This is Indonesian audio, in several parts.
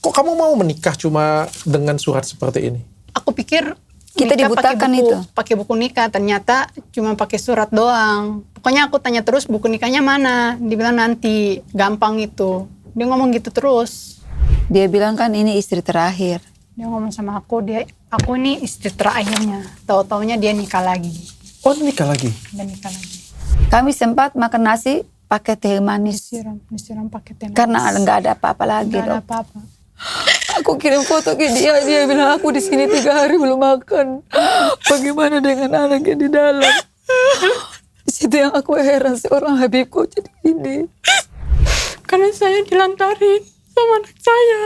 Kok kamu mau menikah cuma dengan surat seperti ini? Aku pikir Kita nikah dibutakan pakai buku nikah, ternyata cuma pakai surat doang. Pokoknya aku tanya terus buku nikahnya mana, dibilang nanti, gampang itu. Dia ngomong gitu terus. Dia bilang kan ini istri terakhir. Dia ngomong sama aku, aku ini istri terakhirnya. Tahu-taunya dia nikah lagi. Oh, nikah lagi? Dia nikah lagi. Kami sempat makan nasi pakai teh manis. Disiram pakai teh manis. Karena nggak ada apa-apa lagi. Nggak ada apa-apa. Aku kirim foto ke dia bilang aku di sini 3 hari belum makan. Bagaimana dengan anaknya di dalam? Di situ yang aku heran, seorang Habibku jadi ini. Karena saya dilantarin sama anak saya.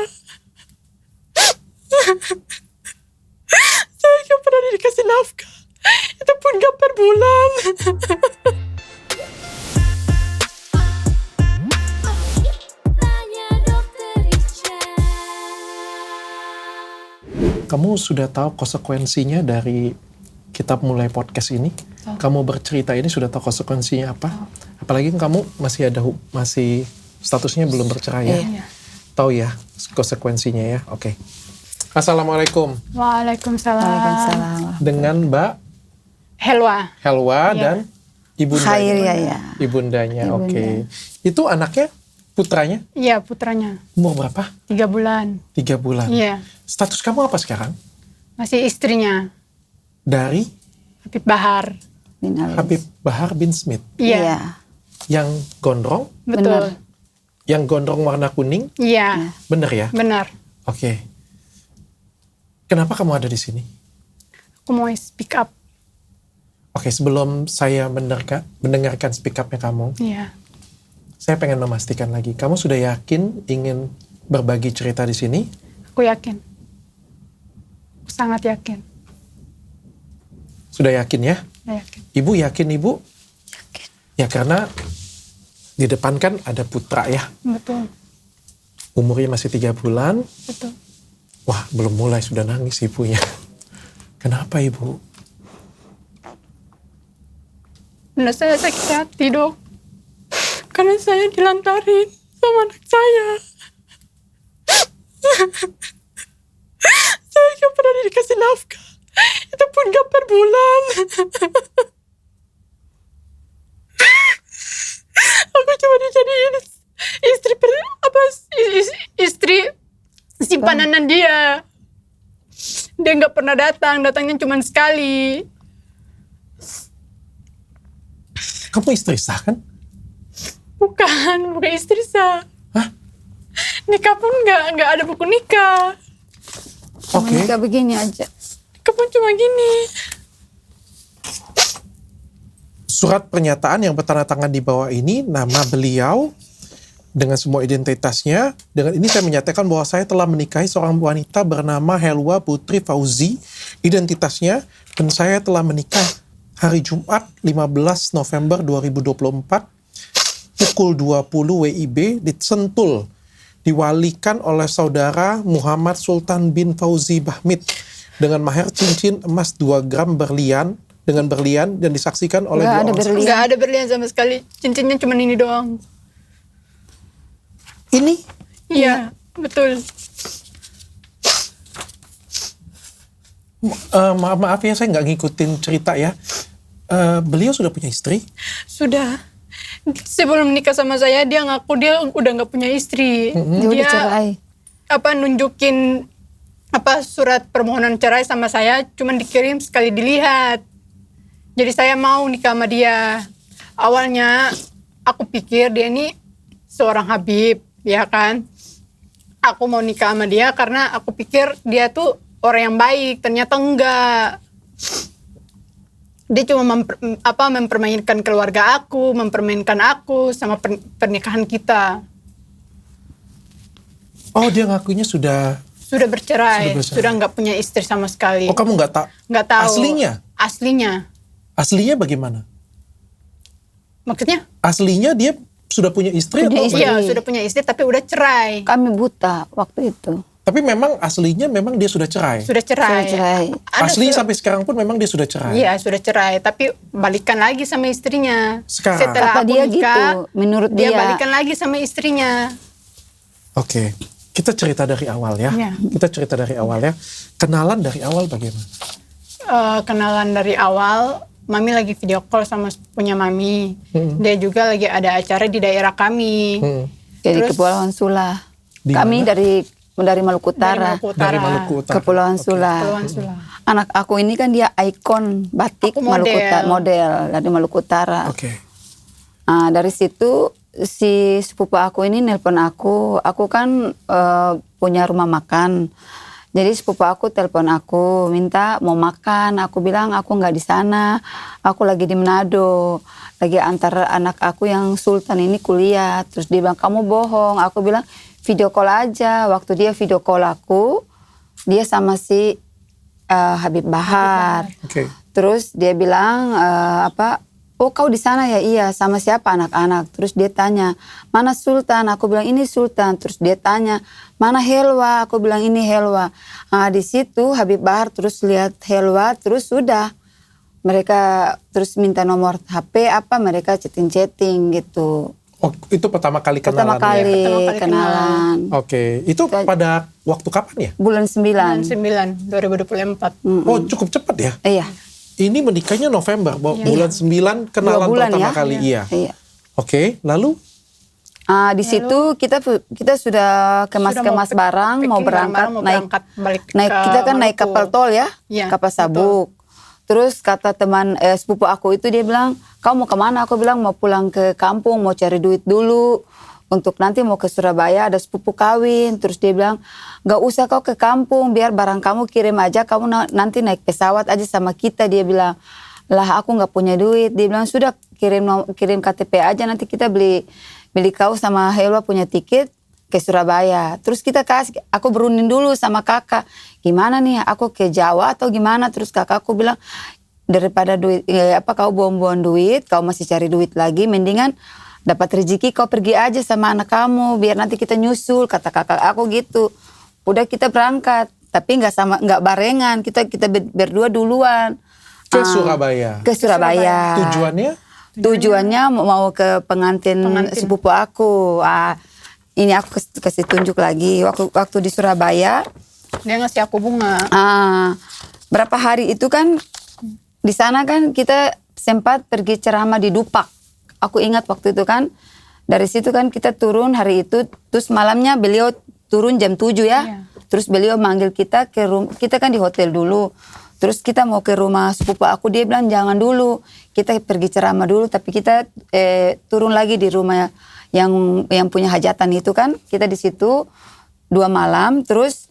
Saya gak pernah dikasih nafkah. Itu pun gak per bulan. Kamu sudah tahu konsekuensinya dari kita mulai podcast ini? Kamu bercerita ini sudah tahu konsekuensinya apa? Apalagi kamu masih statusnya belum bercerai ya? Iya. Tahu ya konsekuensinya ya? Oke. Assalamualaikum. Waalaikumsalam. Waalaikumsalam. Dengan Mbak Helwa. Helwa Iya. dan ibundanya. Khair ya. Ibundanya, Ibunda. oke. Itu anaknya, putranya, Iya, putranya. umur berapa? 3 bulan. 3 bulan. Iya. Status kamu apa sekarang? Masih istrinya. Dari Habib Bahar. Habib Bahar bin Smith. Iya. Yang gondrong, Betul. yang gondrong warna kuning, Iya. bener ya? Benar. Oke. Kenapa kamu ada di sini? Aku mau speak up. Oke, sebelum saya mendengarkan speak up-nya kamu, Iya. saya pengen memastikan lagi. Kamu sudah yakin ingin berbagi cerita di sini? Aku yakin. Aku sangat yakin. Sudah yakin ya? Saya yakin. Ibu yakin, Ibu? Yakin. Ya karena di depan kan ada putra ya. Betul. Umurnya masih 3 bulan. Betul. Wah, belum mulai sudah nangis ibunya. Kenapa, Ibu? Benar, saya sakit hati, Dok. Karena saya dilantarin sama anak saya. Saya gak pernah dikasih nafkah. Itu pun gak per bulan. Aku cuma dijadiin istri simpanan dia. Dia gak pernah datangnya cuma sekali. Kamu istri sah kan? Bukan istri sah. Hah? Nikah pun nggak ada buku nikah. Oke. Nikah begini aja. Nikah pun cuma gini. Surat pernyataan yang bertanda tangan di bawah ini, nama beliau, dengan semua identitasnya. Dengan ini saya menyatakan bahwa saya telah menikahi seorang wanita bernama Helwa Putri Fauzi, identitasnya, dan saya telah menikah hari Jumat 15 November 2024 pukul 20 WIB di Sentul, diwalikan oleh saudara Muhammad Sultan bin Fauzi Bahmid dengan maher cincin emas 2 gram berlian dengan berlian dan disaksikan oleh Nggak 2 ada orang. berlian. Nggak ada berlian sama sekali. Cincinnya cuma ini doang. Ini Iya, betul. maaf ya saya nggak ngikutin cerita ya. Beliau sudah punya istri? Sudah. Sebelum nikah sama saya, dia ngaku dia udah nggak punya istri. Dia udah cerai. Nunjukin surat permohonan cerai sama saya, cuman dikirim sekali dilihat. Jadi saya mau nikah sama dia. Awalnya aku pikir dia ini seorang Habib, ya kan? Aku mau nikah sama dia karena aku pikir dia tuh orang yang baik. Ternyata enggak. Dia cuma mempermainkan keluarga aku, mempermainkan aku sama pernikahan kita. Oh, dia ngakunya sudah Sudah bercerai, Sudah bercerai. sudah nggak punya istri sama sekali. Oh, kamu nggak Nggak tahu. Aslinya? Aslinya bagaimana? Maksudnya? Aslinya dia sudah punya istri Punya atau istri. bagaimana? Iya, sudah punya istri tapi udah cerai. Kami buta waktu itu. Tapi memang aslinya memang dia sudah cerai. Sudah cerai. Sudah cerai. Aslinya sampai sekarang pun memang dia sudah cerai. Iya, sudah cerai, tapi balikan lagi sama istrinya. Sekarang? Setelah Kata aku dia nikah, gitu, menurut dia dia. balikan lagi sama istrinya. Oke. Kita cerita dari awal ya. Iya. Kita cerita dari awal ya. Kenalan dari awal bagaimana? Kenalan dari awal, Mami lagi video call sama punya Mami. Dia juga lagi ada acara di daerah kami. Jadi Terus- Kepulauan Sula. Di Kami mana? dari Maluku Utara. Dari Maluku Utara. Kepulauan Oke. Sula. Kepulauan Sula. Anak aku ini kan dia ikon batik Aku Maluku model. model dari Maluku Utara. Oke. Dari situ si sepupu aku ini nelpon aku kan punya rumah makan. Jadi sepupu aku telepon aku minta mau makan. Aku bilang aku nggak di sana, aku lagi di Manado, lagi antar anak aku yang Sultan ini kuliah. Terus dia bilang kamu bohong. Aku bilang video call aja. Waktu dia video call aku, dia sama si Habib Bahar. Oke. Terus dia bilang oh kau di sana ya? Iya, sama siapa anak-anak? Terus dia tanya, mana Sultan? Aku bilang ini Sultan. Terus dia tanya, mana Helwa? Aku bilang ini Helwa. Di situ Habib Bahar terus lihat Helwa, terus sudah mereka terus minta nomor HP mereka chatting-chatting gitu. Oh, itu pertama kali kenalan Pertama kali Pertama kali kenalan. Oke. Itu pada waktu kapan ya? Bulan 9. 9 2024. Oh, cukup cepat ya. Iya. Ini menikahnya November, bulan 9 kenalan 2 bulan pertama ya. kali. Iya. Iya. Oke, lalu Di situ kita sudah kemas-kemas Sudah barang, mau packing berangkat, barang-barang, mau berangkat balik naik ke kita kan naik Maluku. kapal tol ya, Iya, kapal sabuk. Terus kata teman sepupu aku itu dia bilang, kau mau kemana? Aku bilang mau pulang ke kampung, mau cari duit dulu. Untuk nanti mau ke Surabaya ada sepupu kawin. Terus dia bilang, gak usah kau ke kampung, biar barang kamu kirim aja, kamu nanti naik pesawat aja sama kita. Dia bilang, lah aku gak punya duit. Dia bilang, sudah kirim KTP aja, nanti kita beli kau sama Helwa punya tiket ke Surabaya. Terus kita kasih, aku berunding dulu sama kakak, gimana nih aku ke Jawa atau gimana? Terus kakakku bilang, daripada duit kau buang-buang duit, kau masih cari duit lagi, mendingan dapat rezeki kau pergi aja sama anak kamu, biar nanti kita nyusul, kata kakak aku gitu. Udah kita berangkat, tapi nggak barengan, kita berdua duluan ke Surabaya. ke Surabaya. Tujuannya mau ke pengantin sepupu aku. Ini aku kasih tunjuk lagi. Waktu di Surabaya, Dia ngasih aku bunga. berapa hari itu kan di sana kan kita sempat pergi ceramah di Dupak. Aku ingat waktu itu kan, dari situ kan kita turun hari itu, terus malamnya beliau turun jam 7 ya. Iya. Terus beliau manggil kita ke rumah, kita kan di hotel dulu. Terus kita mau ke rumah sepupu aku, dia bilang jangan dulu, kita pergi ceramah dulu, tapi kita turun lagi di rumah yang punya hajatan itu kan, kita di situ 2 malam. Terus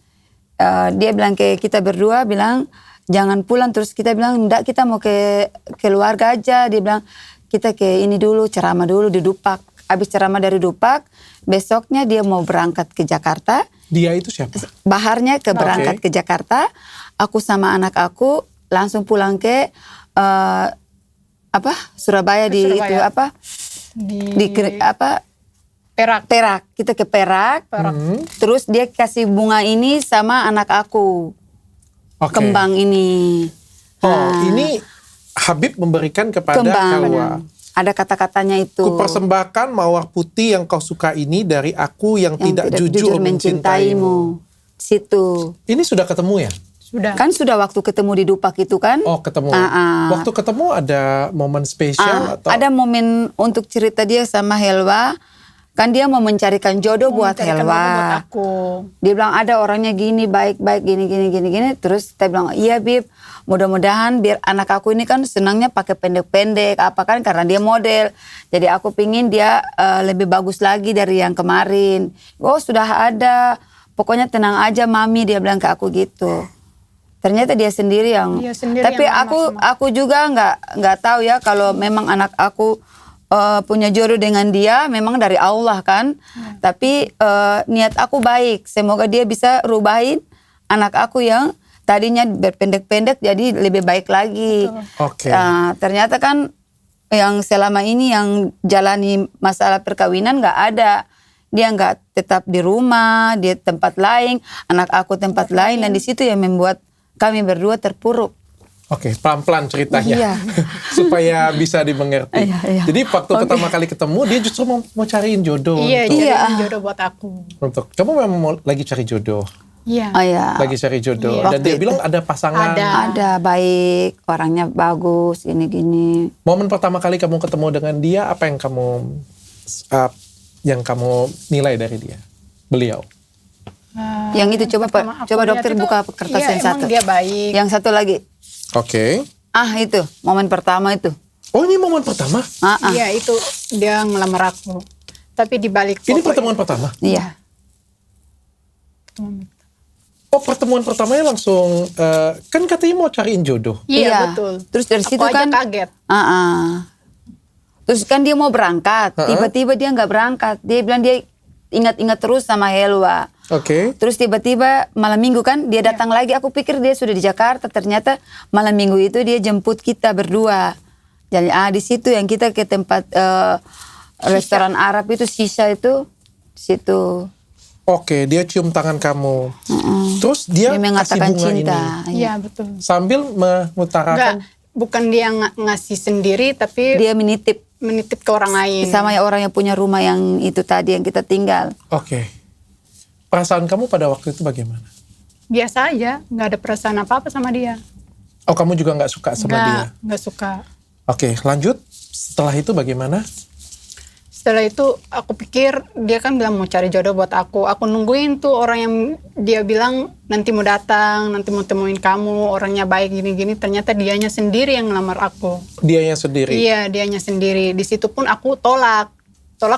dia bilang ke kita berdua, bilang jangan pulang. Terus kita bilang enggak, kita mau ke keluarga aja. Dia bilang kita ke ini dulu, ceramah dulu di Dupak. Habis ceramah dari Dupak, besoknya dia mau berangkat ke Jakarta. Dia itu siapa? Baharnya berangkat ke Jakarta. Aku sama anak aku langsung pulang ke Surabaya di Surabaya. itu di Perak. Kita ke Perak. Terus dia kasih bunga ini sama anak aku. Oke. Kembang ini. Ini Habib memberikan kepada Kembang. Helwa. Ada kata-katanya itu. Kupersembahkan mawar putih yang kau suka ini dari aku yang tidak jujur mencintaimu. Situ. Ini sudah ketemu ya? Sudah. Kan sudah waktu ketemu di Dupak itu kan. Oh, ketemu. Ah. Waktu ketemu ada momen spesial atau? Ada momen untuk cerita dia sama Helwa. Kan dia mau mencarikan jodoh buat Mencarikan Helwa. jodoh buat aku. Dia bilang ada orangnya gini, baik-baik, gini. Terus kita bilang, iya Bib, mudah-mudahan biar anak aku ini kan senangnya pakai pendek-pendek, apa kan karena dia model. Jadi aku pingin dia lebih bagus lagi dari yang kemarin. Oh sudah ada, pokoknya tenang aja Mami, dia bilang ke aku gitu. Ternyata dia sendiri yang. Dia sendiri tapi yang aku juga nggak tahu ya kalau memang anak aku punya jodoh dengan dia memang dari Allah kan. Tapi niat aku baik. Semoga dia bisa rubahin anak aku yang tadinya berpendek-pendek jadi lebih baik lagi. Oke. Ternyata kan yang selama ini yang jalani masalah perkawinan nggak ada. Dia nggak tetap di rumah, dia tempat lain, anak aku tempat lain, dan di situ yang membuat kami berdua terpuruk. Oke, pelan-pelan ceritanya. Iya. Supaya bisa dimengerti. Iya, iya. Jadi waktu pertama kali ketemu, dia justru mau cariin jodoh. Iya, untuk, cariin jodoh buat aku. kamu memang lagi cari jodoh. Iya. Oh ya. Lagi cari jodoh. Iya. Dan dia Waktu bilang ada pasangan. Ada baik, orangnya bagus, ini gini. Momen pertama kali kamu ketemu dengan dia, apa yang kamu nilai dari dia? Beliau. Yang itu coba pertama aku coba lihat dokter itu, buka kertas iya, yang emang satu. dia baik. Yang satu lagi. Oke. Itu momen pertama itu. Oh, ini momen pertama? Iya, itu dia ngelamar aku. Tapi di balik Ini foto pertemuan pertama? Iya. Oh, pertemuan pertamanya langsung, kan katanya mau cariin jodoh. Iya, betul. Terus dari situ Aku aja kan kaget. Terus kan dia mau berangkat, tiba-tiba dia nggak berangkat. Dia bilang dia ingat-ingat terus sama Helwa. Oke. Terus tiba-tiba malam minggu kan dia datang lagi. Aku pikir dia sudah di Jakarta. Ternyata malam minggu itu dia jemput kita berdua. Jadi di situ yang kita ke tempat restoran Arab itu, Shisha itu, situ. Oke, dia cium tangan kamu. Terus dia kasih mengatakan bunga cinta. ini. Iya, betul. Sambil mengutarakan. Enggak, bukan dia ngasih sendiri, tapi Dia menitip menitip ke orang lain. sama orang yang punya rumah yang itu tadi yang kita tinggal. Oke. Perasaan kamu pada waktu itu bagaimana? Biasa aja, nggak ada perasaan apa-apa sama dia. Oh, kamu juga nggak suka sama dia? Nggak suka. Oke, lanjut. Setelah itu bagaimana? Setelah itu aku pikir dia kan bilang mau cari jodoh buat aku. Aku nungguin tuh orang yang dia bilang nanti mau datang, nanti mau temuin kamu, orangnya baik gini-gini. Ternyata dianya sendiri yang ngelamar aku. Dianya sendiri? Iya, dianya sendiri. Di situ pun aku tolak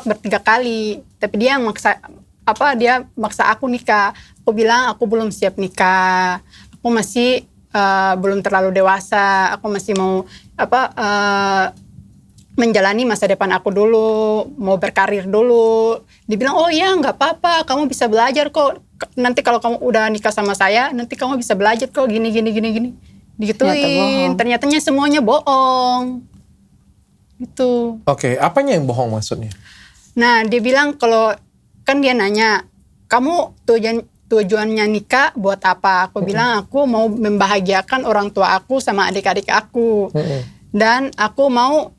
bertiga kali. Tapi dia yang maksa aku nikah. Aku bilang aku belum siap nikah. Aku masih belum terlalu dewasa. Aku masih mau menjalani masa depan aku dulu, mau berkarir dulu. Dibilang, oh iya nggak apa-apa, kamu bisa belajar kok. Nanti kalau kamu udah nikah sama saya, nanti kamu bisa belajar kok gini. Digituin, ternyatanya semuanya bohong. Gitu. Oke, apanya yang bohong maksudnya? Nah, dia bilang kalau, kan dia nanya, kamu tujuannya nikah buat apa? Aku bilang, aku mau membahagiakan orang tua aku sama adik-adik aku. Dan aku mau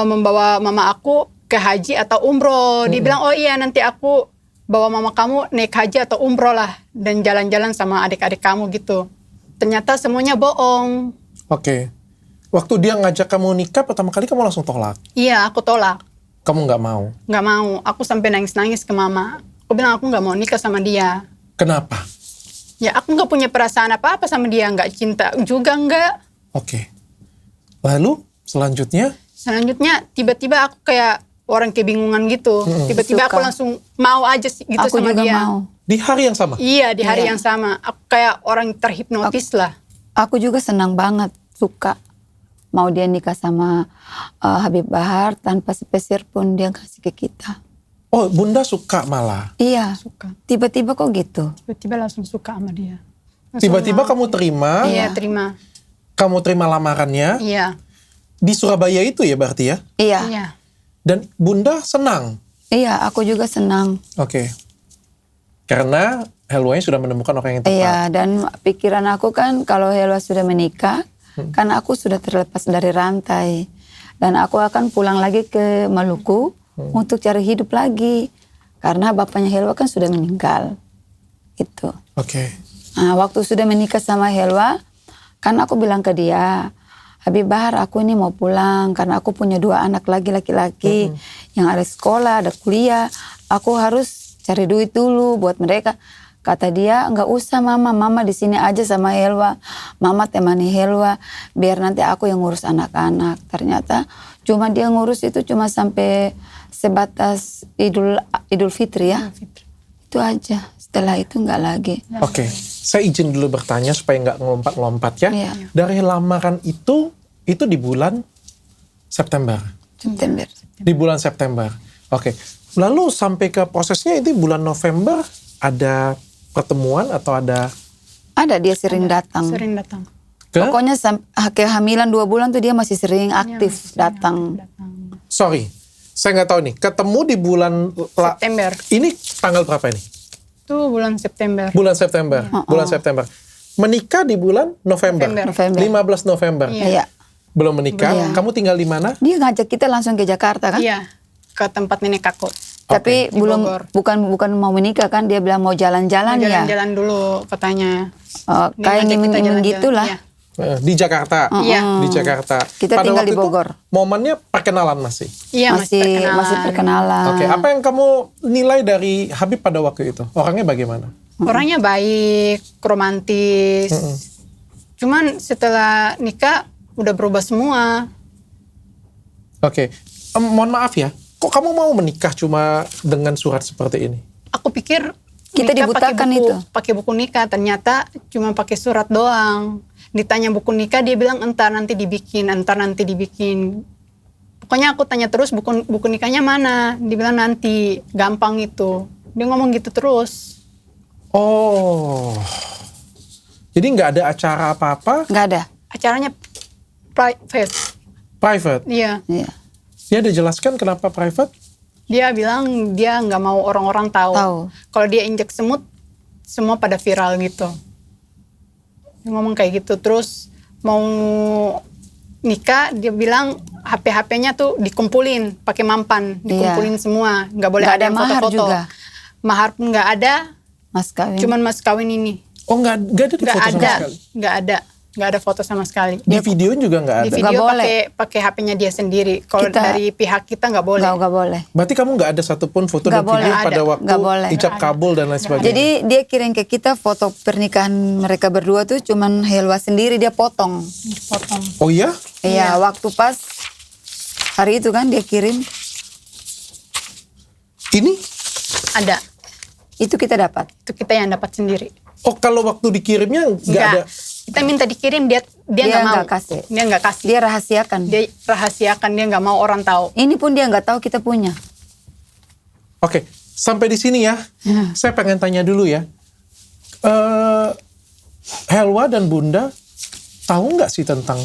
membawa mama aku ke haji atau umroh. Dia bilang, oh iya nanti aku bawa mama kamu naik haji atau umroh lah. Dan jalan-jalan sama adik-adik kamu gitu. Ternyata semuanya bohong. Oke. Waktu dia ngajak kamu nikah, pertama kali kamu langsung tolak? Iya, aku tolak. Kamu nggak mau? Nggak mau. Aku sampai nangis-nangis ke mama. Aku bilang aku nggak mau nikah sama dia. Kenapa? Ya aku nggak punya perasaan apa-apa sama dia. Nggak cinta juga nggak. Oke. Lalu selanjutnya? Selanjutnya tiba-tiba aku kayak orang kebingungan gitu. Tiba-tiba aku langsung mau aja gitu Aku sama juga dia. mau. Di hari yang sama? Iya, di hari yang sama. Aku kayak orang terhipnotis lah. Aku juga senang banget, suka. Mau dia nikah sama Habib Bahar, tanpa sepeser pun dia kasih ke kita. Oh, Bunda suka malah? Iya, Suka. tiba-tiba kok gitu. Tiba-tiba langsung suka sama dia. Langsung Tiba-tiba mau. kamu terima? Iya, terima. Kamu terima lamarannya? Iya. Di Surabaya itu ya berarti ya? Iya, Iya. Dan Bunda senang? iya, aku juga senang. Oke. Karena Helwanya sudah menemukan orang yang tepat. Iya, dan pikiran aku kan kalau Helwa sudah menikah, kan aku sudah terlepas dari rantai. Dan aku akan pulang lagi ke Maluku untuk cari hidup lagi. Karena bapaknya Helwa kan sudah meninggal. Gitu. Oke. Nah, waktu sudah menikah sama Helwa, kan aku bilang ke dia, Habib Bahar, aku ini mau pulang karena aku punya 2 anak lagi laki-laki yang ada sekolah, ada kuliah. Aku harus cari duit dulu buat mereka. Kata dia, nggak usah mama di sini aja sama Helwa. Mama temani Helwa, biar nanti aku yang ngurus anak-anak. Ternyata cuma dia ngurus itu cuma sampai sebatas Idul Fitri ya. Itu aja. Setelah itu nggak lagi. Oke. Saya izin dulu bertanya supaya nggak ngelompat-ngelompat ya. Iya. Dari lamaran itu di bulan September. September. Di bulan September. Oke. Lalu sampai ke prosesnya itu bulan November ada pertemuan atau ada Ada, dia sering datang. Sering datang. ke? Pokoknya kehamilan 2 bulan tuh dia masih sering aktif datang. Sorry, saya nggak tahu nih. Ketemu di bulan September. Ini tanggal berapa ini? Itu bulan September. Bulan September. Bulan September. menikah di bulan November. November. 15 November. Iya. Iya. Belum menikah. Belum. Kamu tinggal di mana? Dia ngajak kita langsung ke Jakarta kan? Iya, ke tempat nenek aku. Tapi Di belum Bogor. bukan mau menikah kan? Dia bilang mau jalan-jalan ya. Jalan-jalan dulu katanya. Oh, Dia kayak ngajak kita ngimin-ngimin jalan-jalan. gitulah. Iya. Di Jakarta. Iya. Di Jakarta. Kita tinggal di waktu itu, Bogor. momennya perkenalan masih. Iya, Masih perkenalan. Oke, apa yang kamu nilai dari Habib pada waktu itu? Orangnya bagaimana? Orangnya baik, romantis. Cuman setelah nikah udah berubah semua. Oke, mohon maaf ya. Kok kamu mau menikah cuma dengan surat seperti ini? Aku pikir Kita nikah pakai dibutakan buku- itu. pakai buku nikah, ternyata cuma pakai surat doang. Ditanya buku nikah, dia bilang entar nanti dibikin. Pokoknya aku tanya terus buku nikahnya mana? Dia bilang nanti, gampang itu. Dia ngomong gitu terus. Oh, jadi nggak ada acara apa-apa, Nggak ada. Acaranya private. private. Iya. Iya. Dia ada jelaskan kenapa private? Dia bilang dia nggak mau orang-orang tahu. Tahu. Kalau dia injek semut, semua pada viral gitu. Dia ngomong kayak gitu. Terus mau nikah, dia bilang HP-HP-nya tuh dikumpulin pakai mampan, dikumpulin semua, nggak boleh Nggak ada ada yang mahar foto-foto. juga. Mahar pun nggak ada, Mas kawin. cuman mas kawin ini Oh, nggak ada di nggak foto sama ada, sekali. nggak ada foto sama sekali. Di video juga nggak Di ada. video Nggak boleh. pakai HP-nya dia sendiri. Kalau Kita- dari pihak kita nggak boleh. Nggak boleh. Berarti kamu nggak ada satupun foto Nggak dan video boleh. pada Nggak waktu Nggak boleh. ijab Nggak ada. kabul dan lain sebagainya. Jadi dia kirim ke kita foto pernikahan mereka berdua tuh cuman Helwa sendiri dia potong. Dipotong. Oh iya? Iya, waktu pas hari itu kan dia kirim, Ini? Ada. itu kita dapat. Itu kita yang dapat sendiri. Oh, kalau waktu dikirimnya nggak Enggak. ada. Kita minta dikirim, dia nggak mau. nggak kasih. Dia nggak kasih. Dia rahasiakan. Dia rahasiakan, dia nggak mau orang tahu. Ini pun dia nggak tahu kita punya. Oke, sampai di sini ya. Saya pengen tanya dulu ya. Helwa dan Bunda tahu nggak sih tentang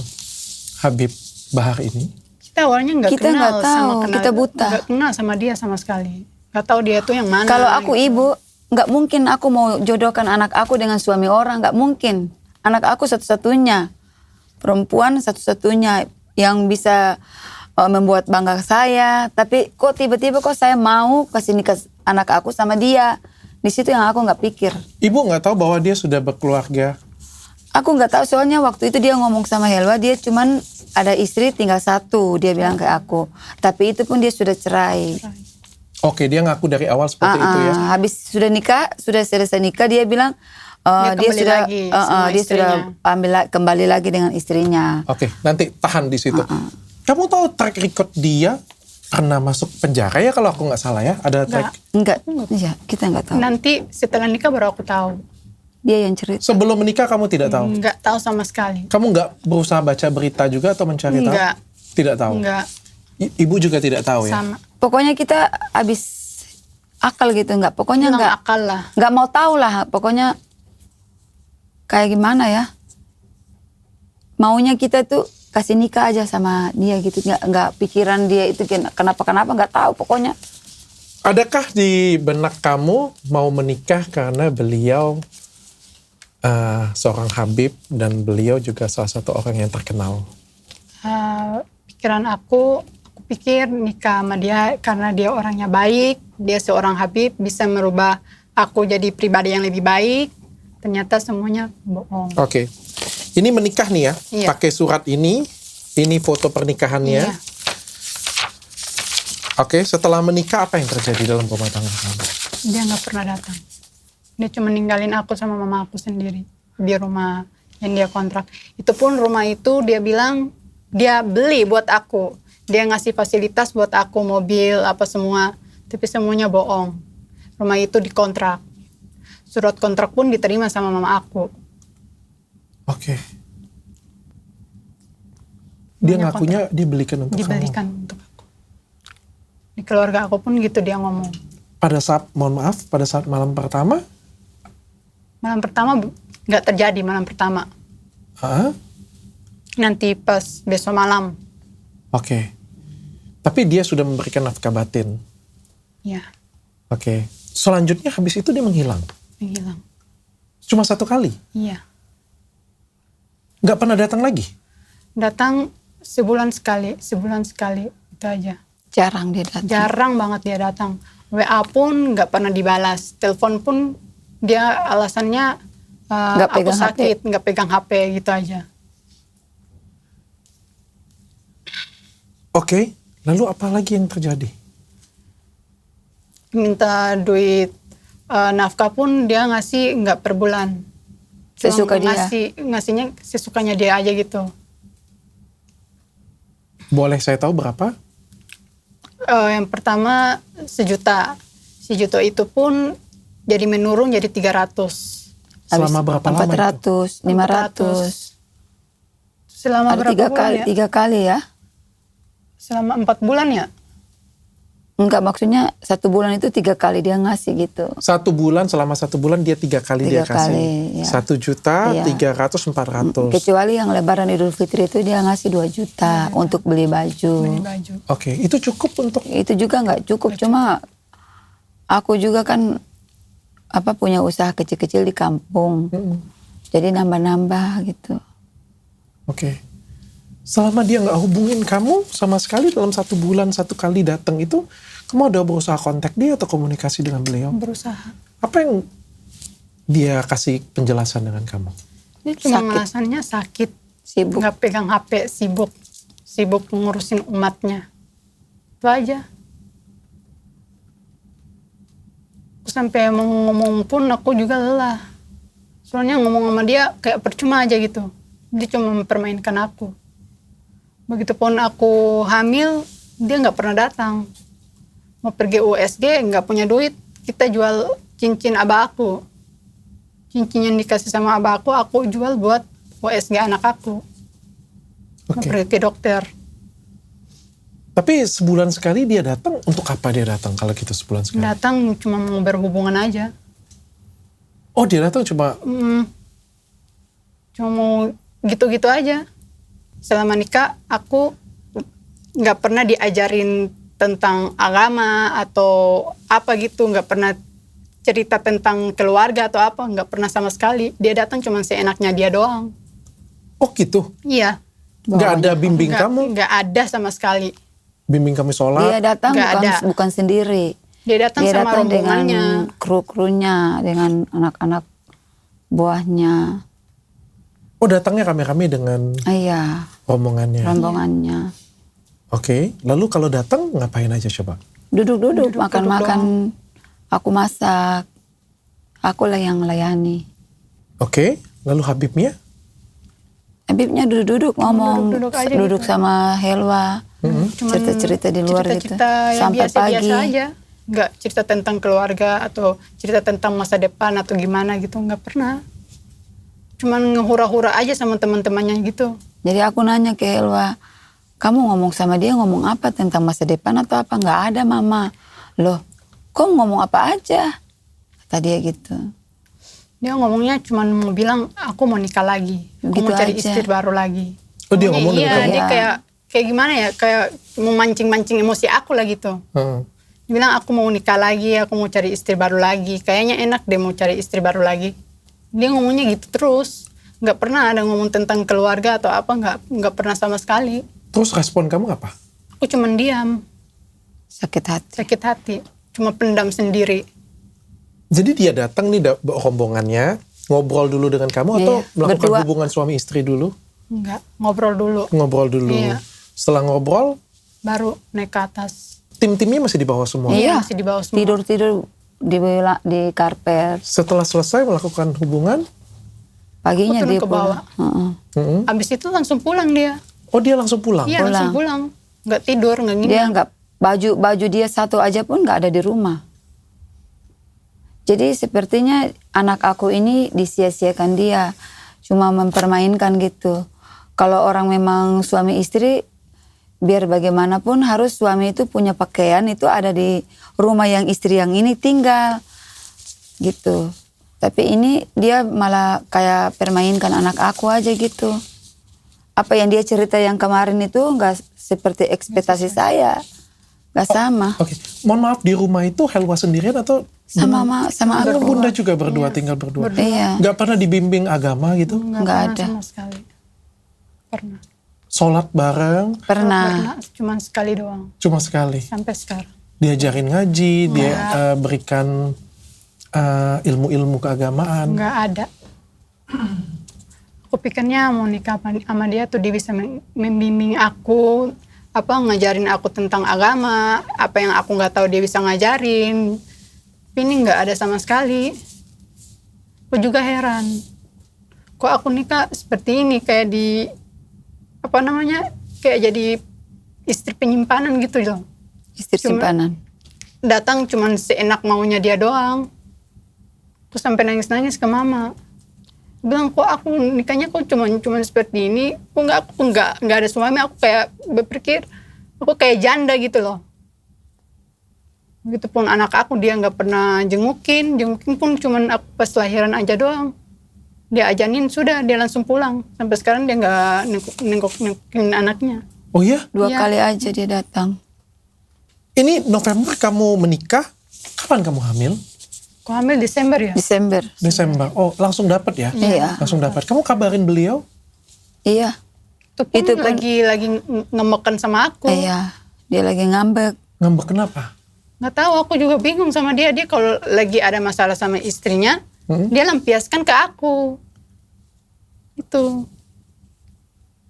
Habib Bahar ini? Kita awalnya nggak Kita kenal nggak tahu, sama kenal. kita buta. Nggak kenal sama dia sama sekali. Nggak tahu dia tuh yang mana. Kalau aku gitu. ibu, nggak mungkin aku mau jodohkan anak aku dengan suami orang, nggak mungkin. Anak aku satu-satunya, perempuan satu-satunya yang bisa membuat bangga saya. Tapi kok tiba-tiba kok saya mau kasih nikah anak aku sama dia. Di situ yang aku nggak pikir. Ibu nggak tahu bahwa dia sudah berkeluarga. Aku nggak tahu soalnya waktu itu dia ngomong sama Helwa, dia cuman ada istri tinggal satu, dia bilang ke aku. Tapi itu pun dia sudah cerai. Oke, dia ngaku dari awal seperti itu ya. Habis sudah nikah, sudah selesai nikah, dia bilang Dia dia kembali sudah lagi sama dia sudah istrinya. kembali lagi dengan istrinya. Oke, nanti tahan di situ. Kamu tahu track record dia pernah masuk penjara ya kalau aku nggak salah ya? Ada track. Enggak, ya kita nggak tahu. Nanti setelah nikah baru aku tahu. Dia yang cerita. Sebelum menikah kamu tidak tahu? Nggak tahu sama sekali. Kamu nggak berusaha baca berita juga atau mencari tahu? Nggak. Tidak tahu? Nggak Ibu juga tidak tahu ya? sama. Pokoknya kita habis akal gitu, nggak. Pokoknya Hilang nggak akal lah. nggak mau tahu lah. Pokoknya kayak gimana ya? Maunya kita tuh kasih nikah aja sama dia gitu, nggak pikiran dia itu kenapa nggak tahu pokoknya. Adakah di benak kamu mau menikah karena beliau seorang Habib dan beliau juga salah satu orang yang terkenal? Pikiran aku pikir nikah sama dia karena dia orangnya baik, dia seorang Habib, bisa merubah aku jadi pribadi yang lebih baik. Ternyata semuanya bohong. Oke. Ini menikah nih ya, Iya. pakai surat ini foto pernikahannya. Iya. Oke, setelah menikah apa yang terjadi dalam rumah tangga kamu? Dia nggak pernah datang. Dia cuma ninggalin aku sama mama aku sendiri di rumah yang dia kontrak. Itu pun rumah itu dia bilang dia beli buat aku. Dia ngasih fasilitas buat aku, mobil apa semua. Tapi semuanya bohong. Rumah itu dikontrak. Surat kontrak pun diterima sama mama aku. Oke. Dia Banyak ngakunya dibelikan untuk Dibelikan kamu. untuk aku. Di keluarga aku pun gitu dia ngomong. Pada saat, mohon maaf, pada saat malam pertama? Malam pertama nggak terjadi malam pertama. Hah? Nanti pas besok malam. Oke. Tapi dia sudah memberikan nafkah batin. Ya, Oke. Selanjutnya habis itu dia menghilang. menghilang. Cuma satu kali. Iya. Nggak pernah datang lagi? Datang sebulan sekali itu aja. Jarang dia datang. Jarang banget dia datang. WA pun nggak pernah dibalas. Telepon pun dia alasannya Nggak aku pegang sakit, nggak pegang HP gitu aja. Oke, lalu apa lagi yang terjadi? Minta duit nafkah pun dia ngasih nggak per bulan. Cuma Sesuka dia. ngasihnya sesukanya dia aja gitu. Boleh saya tahu berapa? Yang pertama 1 juta. 1 juta itu pun jadi menurun jadi 300. Selama berapa lama itu? 400, 500. Selama Ada berapa bulan ya? 3 kali ya? Selama 4 bulan ya? Enggak, maksudnya 1 bulan itu 3 kali dia ngasih gitu. 1 bulan, selama 1 bulan dia 3 kali dia 3 kasih. kali, ya. 1 juta, Iya. 300, 400. Kecuali yang Lebaran Idul Fitri itu dia ngasih 2 juta untuk beli baju. Beli baju. Oke, itu cukup untuk Itu juga nggak cukup, cuma aku juga kan punya usaha kecil-kecil di kampung. Jadi nambah-nambah gitu. Oke. Selama dia nggak hubungin kamu sama sekali dalam 1 bulan 1 kali datang itu, kamu udah berusaha kontak dia atau komunikasi dengan beliau? Berusaha. Apa yang dia kasih penjelasan dengan kamu? Dia cuma Sakit. alasannya sakit. Sibuk. Nggak pegang HP, sibuk. Sibuk ngurusin umatnya. Itu aja. Sampai mau ngomong pun aku juga lelah. Soalnya ngomong sama dia kayak percuma aja gitu. Dia cuma mempermainkan aku. Begitupun aku hamil, dia nggak pernah datang. Mau pergi USG nggak punya duit, kita jual cincin abah aku. Cincin yang dikasih sama abah aku jual buat USG anak aku. Mau Oke. pergi ke dokter. Tapi sebulan sekali dia datang, untuk apa dia datang kalau gitu sebulan sekali? Datang cuma mau berhubungan aja. Oh, dia datang cuma Cuma mau gitu-gitu aja. Selama nikah aku nggak pernah diajarin tentang agama atau apa gitu, nggak pernah cerita tentang keluarga atau apa, nggak pernah sama sekali. Dia datang cuma seenaknya dia doang. oh gitu. Iya. Nggak ada bimbing Nggak- kamu, nggak ada sama sekali. bimbing kami Dia sholat. datang Nggak ada. bukan sendiri. Dia datang Dia sama datang dengan rombongannya. kru-krunya, dengan anak-anak buahnya. Oh, datangnya rame-rame dengan Iya, rombongannya. rombongannya. Oke, lalu kalau datang ngapain aja coba? Duduk-duduk, Duduk-duduk makan-makan. Aku masak. Akulah yang layani. Oke, lalu Habibnya? Habibnya duduk-duduk ngomong, duduk-duduk aja duduk gitu. sama Helwa, Cuman cerita-cerita di luar gitu, cerita-cerita yang sampai biasa-biasa pagi. aja. Nggak cerita tentang keluarga atau cerita tentang masa depan atau gimana gitu, nggak pernah. Cuman ngehura-hura aja sama teman-temannya gitu. Jadi aku nanya ke Helwa, kamu ngomong sama dia ngomong apa tentang masa depan atau apa? Nggak ada mama. Loh, kok ngomong apa aja? Kata dia gitu. Dia ngomongnya cuman mau bilang aku mau nikah lagi, aku Gitu mau cari aja. istri baru lagi. Oh, dia Ngomongnya ngomong dengan iya, kamu? dia Iya. kayak gimana ya, kayak mau mancing-mancing emosi aku lah gitu. Heeh. Dia bilang aku mau nikah lagi, aku mau cari istri baru lagi. Kayaknya enak deh mau cari istri baru lagi. Dia ngomongnya gitu terus. Nggak pernah ada ngomong tentang keluarga atau apa, nggak pernah sama sekali. Terus respon kamu apa? Aku cuman diam, Sakit hati. sakit hati. Cuma pendam sendiri. Jadi dia datang nih rombongannya, ngobrol dulu dengan kamu atau Iya, melakukan berdua. hubungan suami istri dulu? Enggak, ngobrol dulu. Ngobrol dulu. Iya. Setelah ngobrol, Baru naik ke atas. tim-timnya masih di bawah semua. Iya, masih di bawah semua. Tidur-tidur di karpet. Setelah selesai melakukan hubungan, Paginya Aku turun dia ke bawah. pulang. Heeh. Abis itu langsung pulang dia. oh dia langsung pulang? Iya, langsung pulang. Nggak tidur, nggak gini. Dia nggak baju dia satu aja pun nggak ada di rumah. Jadi sepertinya anak aku ini disia-siakan dia, cuma mempermainkan gitu. Kalau orang memang suami istri, biar bagaimanapun harus suami itu punya pakaian itu ada di rumah yang istri yang ini tinggal, gitu. Tapi ini dia malah kayak permainkan anak aku aja gitu. Apa yang dia cerita yang kemarin itu nggak seperti ekspektasi saya, nggak sama. Oke, mohon maaf, di rumah itu Helwa sendirian atau Sama dengan aku. bunda juga berdua, tinggal berdua? Iya. Nggak pernah dibimbing agama gitu? Nggak Nggak pernah ada. sama sekali. Pernah. Sholat bareng, Pernah. Cuma sekali doang. cuma sekali. Sampai sekarang. Diajarin ngaji, dia berikan ilmu-ilmu keagamaan. Nggak ada. Aku pikirnya mau nikah sama dia tuh dia bisa membimbing aku, ngajarin aku tentang agama, apa yang aku nggak tahu dia bisa ngajarin. Tapi ini nggak ada sama sekali. Aku juga heran. Kok aku nikah seperti ini, kayak kayak jadi istri penyimpanan gitu loh. Istri simpanan. Datang cuman seenak maunya dia doang. Terus sampai nangis-nangis ke mama. Bilang kok aku nikahnya kok cuman seperti ini. Aku nggak ada suami. Aku kayak berpikir aku kayak janda gitu loh. Begitupun anak aku dia nggak pernah jengukin pun cuman aku pas lahiran aja doang. Dia ajanin sudah dia langsung pulang. Sampai sekarang dia nggak nengokin anaknya. Oh iya? 2 Iya. kali aja dia datang. Ini November kamu menikah, kapan kamu hamil? Aku hamil Desember ya. Desember. Desember. Oh, langsung dapat ya? Iya. Langsung dapat. Kamu kabarin beliau? Iya. Itu pun lagi ngemekan sama aku. Iya. Dia lagi ngambek. Ngambek kenapa? Nggak tahu, aku juga bingung sama dia. Dia kalau lagi ada masalah sama istrinya, dia lampiaskan ke aku. Itu.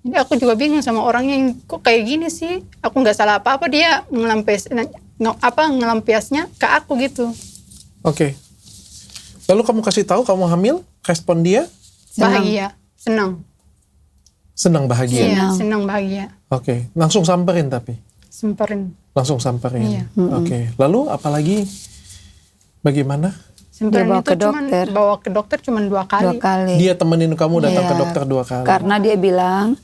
Jadi aku juga bingung sama orangnya yang kok kayak gini sih. Aku nggak salah apa-apa, dia ngelampiasnya ke aku gitu. Oke. Lalu kamu kasih tahu kamu hamil, respon dia? Bahagia, senang. Senang bahagia. Iya, senang bahagia. Oke. Langsung samperin tapi? Semperin. Langsung samperin? Iya. Oke. Lalu apalagi? Bagaimana? Semperin Dia bawa itu ke dokter. bawa ke dokter cuma 2 kali. 2 kali. Dia temenin kamu datang Iya. ke dokter 2 kali? Karena dia bilang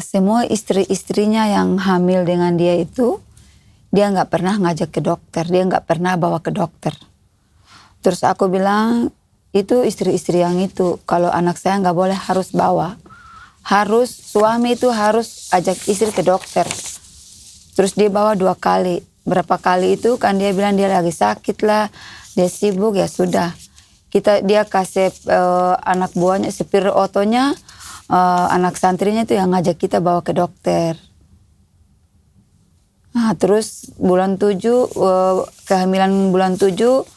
semua istri-istrinya yang hamil dengan dia itu dia nggak pernah ngajak ke dokter, dia nggak pernah bawa ke dokter. Terus aku bilang itu istri-istri yang itu kalau anak saya nggak boleh harus bawa, harus suami itu harus ajak istri ke dokter. Terus dia bawa 2 kali, berapa kali itu kan dia bilang dia lagi sakit lah, dia sibuk ya sudah. Dia kasih anak buahnya supir otonya. Anak santrinya itu yang ngajak kita bawa ke dokter. Nah, terus bulan 7, kehamilan bulan 7,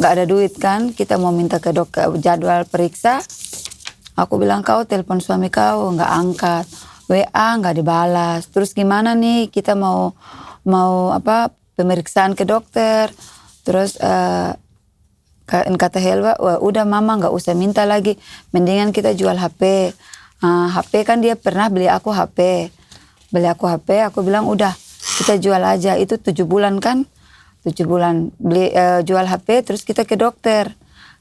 gak ada duit kan, kita mau minta ke dokter jadwal periksa. Aku bilang kau telepon suami kau, gak angkat. WA gak dibalas. Terus gimana nih, kita mau pemeriksaan ke dokter. Terus kata Helwa, wah udah mama nggak usah minta lagi, mendingan kita jual HP. HP kan dia pernah beli aku HP, aku bilang udah kita jual aja, itu 7 bulan kan, 7 bulan beli jual HP, terus kita ke dokter.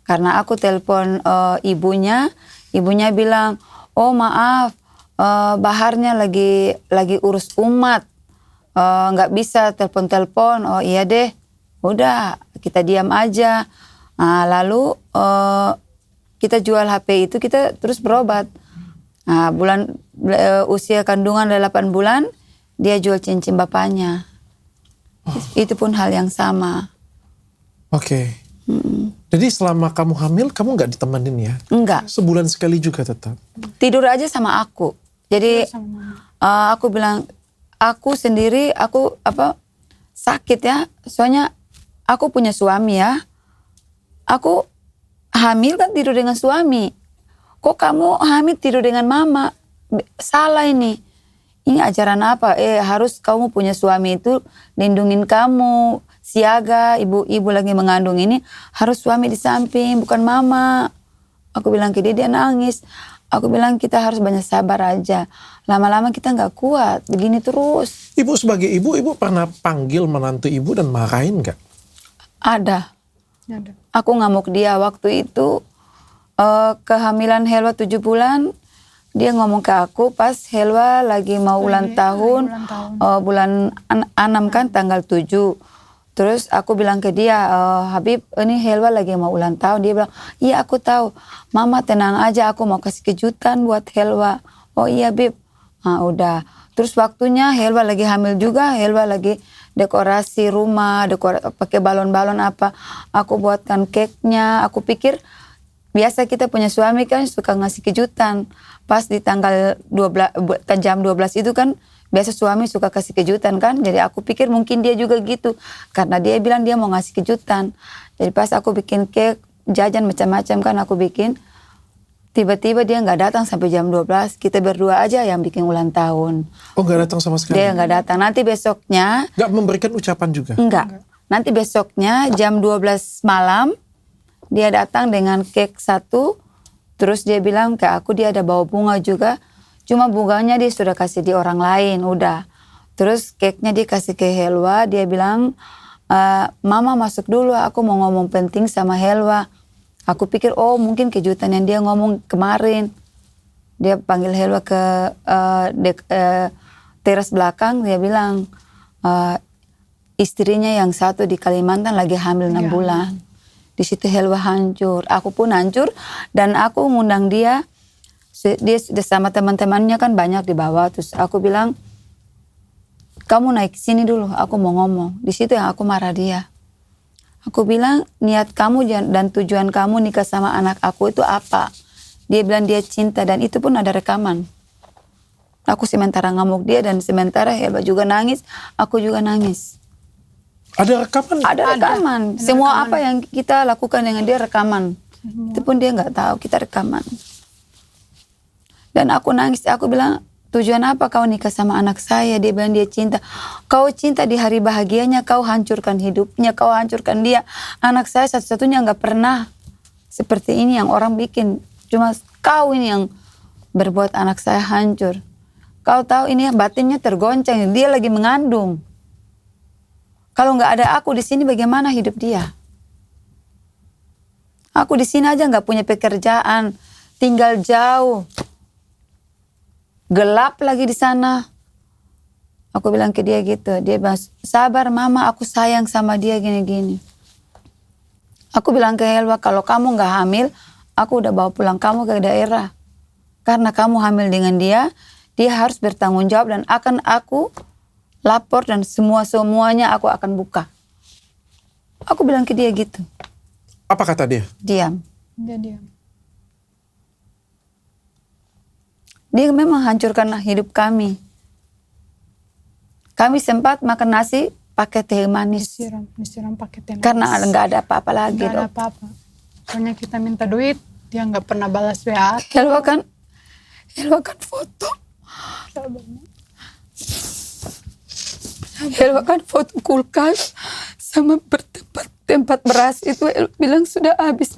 Karena aku telepon ibunya bilang, oh maaf, Baharnya lagi urus umat, nggak bisa telepon. Oh iya deh, udah kita diam aja. Nah, lalu kita jual HP itu, kita terus berobat. Nah, usia kandungan 8 bulan, dia jual cincin bapaknya. Itu pun hal yang sama. Oke. Jadi selama kamu hamil, kamu nggak ditemenin ya? Enggak. Sebulan sekali juga tetap? Tidur aja sama aku. Jadi aku bilang, aku sendiri, sakit ya. Soalnya aku punya suami ya. Aku hamil kan tidur dengan suami. Kok kamu hamil tidur dengan mama? Salah ini. Ini ajaran apa? Harus kamu punya suami itu lindungin kamu. Siaga, ibu lagi mengandung ini harus suami di samping, bukan mama. Aku bilang ke dia nangis. Aku bilang kita harus banyak sabar aja. Lama-lama kita nggak kuat, begini terus. Ibu sebagai ibu pernah panggil menantu ibu dan marahin nggak? Ada. Ada. Aku ngamuk dia waktu itu, kehamilan Helwa 7 bulan, dia ngomong ke aku pas Helwa lagi mau ulang tahun, bulan 6 kan tanggal 7. Terus aku bilang ke dia, Habib ini Helwa lagi mau ulang tahun. Dia bilang, iya aku tahu, mama tenang aja, aku mau kasih kejutan buat Helwa. Oh iya Bib, nah udah. Terus waktunya Helwa lagi hamil juga, Helwa lagi dekorasi rumah, pakai balon-balon apa. Aku buatkan cake-nya, aku pikir biasa kita punya suami kan suka ngasih kejutan. Pas di tanggal 12, jam 12 itu kan biasa suami suka kasih kejutan kan. Jadi aku pikir mungkin dia juga gitu. Karena dia bilang dia mau ngasih kejutan. Jadi pas aku bikin cake, jajan macam-macam kan aku bikin. Tiba-tiba dia nggak datang sampai jam 12. Kita berdua aja yang bikin ulang tahun. Oh, nggak datang sama sekali? Dia nggak datang. Nanti besoknya. Nggak memberikan ucapan juga? Enggak. Nanti besoknya jam 12 malam. Dia datang dengan cake 1. Terus dia bilang ke aku dia ada bawa bunga juga. Cuma bunganya dia sudah kasih di orang lain. Udah. Terus cake-nya dia kasih ke Helwa. Dia bilang, Mama masuk dulu. Aku mau ngomong penting sama Helwa. Aku pikir, oh mungkin kejutan yang dia ngomong kemarin. Dia panggil Helwa ke teras belakang. Dia bilang, istrinya yang satu di Kalimantan lagi hamil 6 bulan. Di situ Helwa hancur. Aku pun hancur. Dan aku ngundang dia. Dia sudah sama teman-temannya kan banyak di bawah. Terus aku bilang, kamu naik sini dulu. Aku mau ngomong. Di situ yang aku marah dia. Aku bilang, niat kamu dan tujuan kamu nikah sama anak aku itu apa? Dia bilang dia cinta dan itu pun ada rekaman. Aku sementara ngamuk dia dan sementara Helwa juga nangis, aku juga nangis. Ada rekaman? Ada rekaman. Semua rekaman. Apa yang kita lakukan dengan dia rekaman. Itu pun dia nggak tahu, kita rekaman. Dan aku nangis, aku bilang, tujuan apa kau nikah sama anak saya? Dia bilang dia cinta. Kau cinta di hari bahagianya, kau hancurkan hidupnya, kau hancurkan dia. Anak saya satu-satunya nggak pernah seperti ini yang orang bikin. Cuma kau ini yang berbuat anak saya hancur. Kau tahu ini batinnya tergoncang, dia lagi mengandung. Kalau nggak ada aku di sini, bagaimana hidup dia? Aku di sini aja nggak punya pekerjaan, tinggal jauh. Gelap lagi di sana. Aku bilang ke dia gitu. Dia bilang, sabar mama, aku sayang sama dia gini-gini. Aku bilang ke Helwa, kalau kamu gak hamil, aku udah bawa pulang kamu ke daerah. Karena kamu hamil dengan dia harus bertanggung jawab dan akan aku lapor dan semuanya aku akan buka. Aku bilang ke dia gitu. Apa kata dia? Diam. Dia diam. Dia memang hancurkan hidup kami. Kami sempat makan nasi pakai teh manis. Disiram pakai teh manis. Karena nggak ada apa-apa lagi. Nggak ada apa-apa. Soalnya kita minta duit, dia nggak pernah balas WA. Helwa kan foto. Helwa kan foto kulkas sama tempat beras itu bilang sudah habis.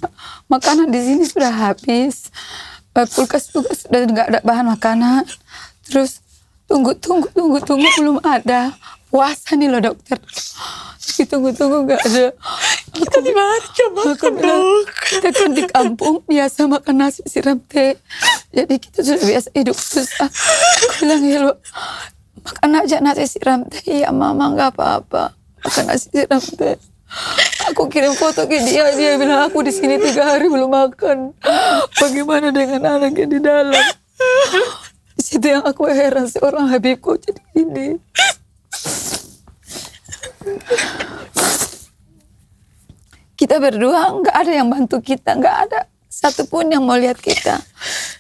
Makanan di sini sudah habis. Kulkas juga sudah nggak ada bahan makanan. Terus tunggu belum ada. Puasa nih loh dokter. Tunggu nggak ada. Kita di mana coba dok? Kita kan di kampung biasa makan nasi siram teh. Jadi kita sudah biasa hidup susah. Aku bilang ya lo makan aja nasi siram teh. Iya mama nggak apa-apa. Makan nasi siram teh. Aku kirim foto ke dia bilang aku di sini 3 hari belum makan. Bagaimana dengan anaknya di dalam? Di situ yang aku heran seorang Habib kok jadi ini. Kita berdua nggak ada yang bantu kita, nggak ada satupun yang mau lihat kita.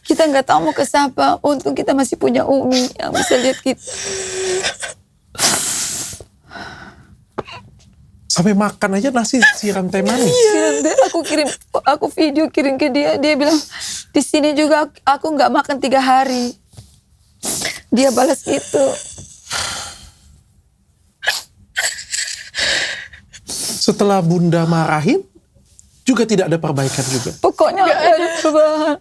Kita nggak tahu mau ke siapa. Untung kita masih punya Umi yang bisa lihat kita. Sampai makan aja nasi siram teh manis. Aku video kirim ke dia. Dia bilang di sini juga aku nggak makan 3 hari. Dia balas itu. Setelah bunda marahin, juga tidak ada perbaikan juga. Pokoknya nggak ada perubahan.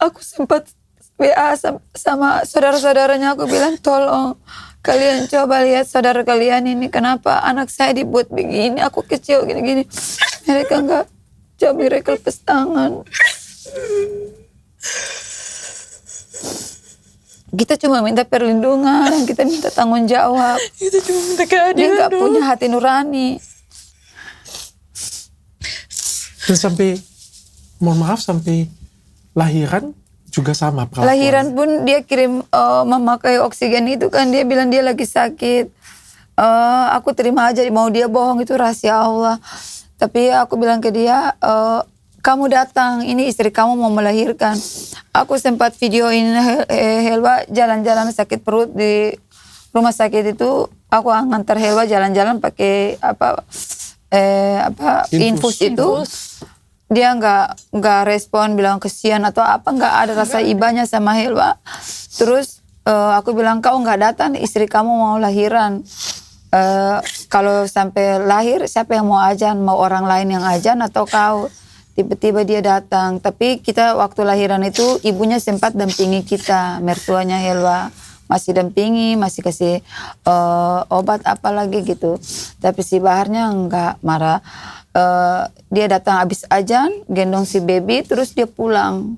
Aku sempat WA sama saudara-saudaranya. Aku bilang tolong. Kalian coba lihat saudara kalian ini kenapa anak saya dibuat begini, aku kecil gini-gini. Mereka enggak, coba mereka lepas tangan. Kita cuma minta perlindungan, kita minta tanggung jawab. Kita cuma minta keadilan. Dia enggak punya hati nurani. Dan sampai, mohon maaf, sampai lahiran juga sama perlakuan. Lahiran pun dia kirim memakai oksigen itu kan dia bilang dia lagi sakit. Aku terima aja mau dia bohong itu rahasia Allah. Tapi aku bilang ke dia kamu datang, ini istri kamu mau melahirkan. Aku sempat videoin Helwa jalan-jalan sakit perut di rumah sakit itu. Aku ngantar Helwa jalan-jalan pakai infus itu. Dia nggak respon, bilang kesian atau apa, nggak ada rasa ibanya sama Helwa. Terus aku bilang, kau nggak datang, istri kamu mau lahiran. Kalau sampai lahir siapa yang mau azan, mau orang lain yang azan atau kau? Tiba-tiba dia datang, tapi kita waktu lahiran itu ibunya sempat dampingi kita, mertuanya Helwa masih dampingi, masih kasih obat apa lagi gitu. Tapi si Baharnya enggak marah. Dia datang habis azan, gendong si baby, terus dia pulang.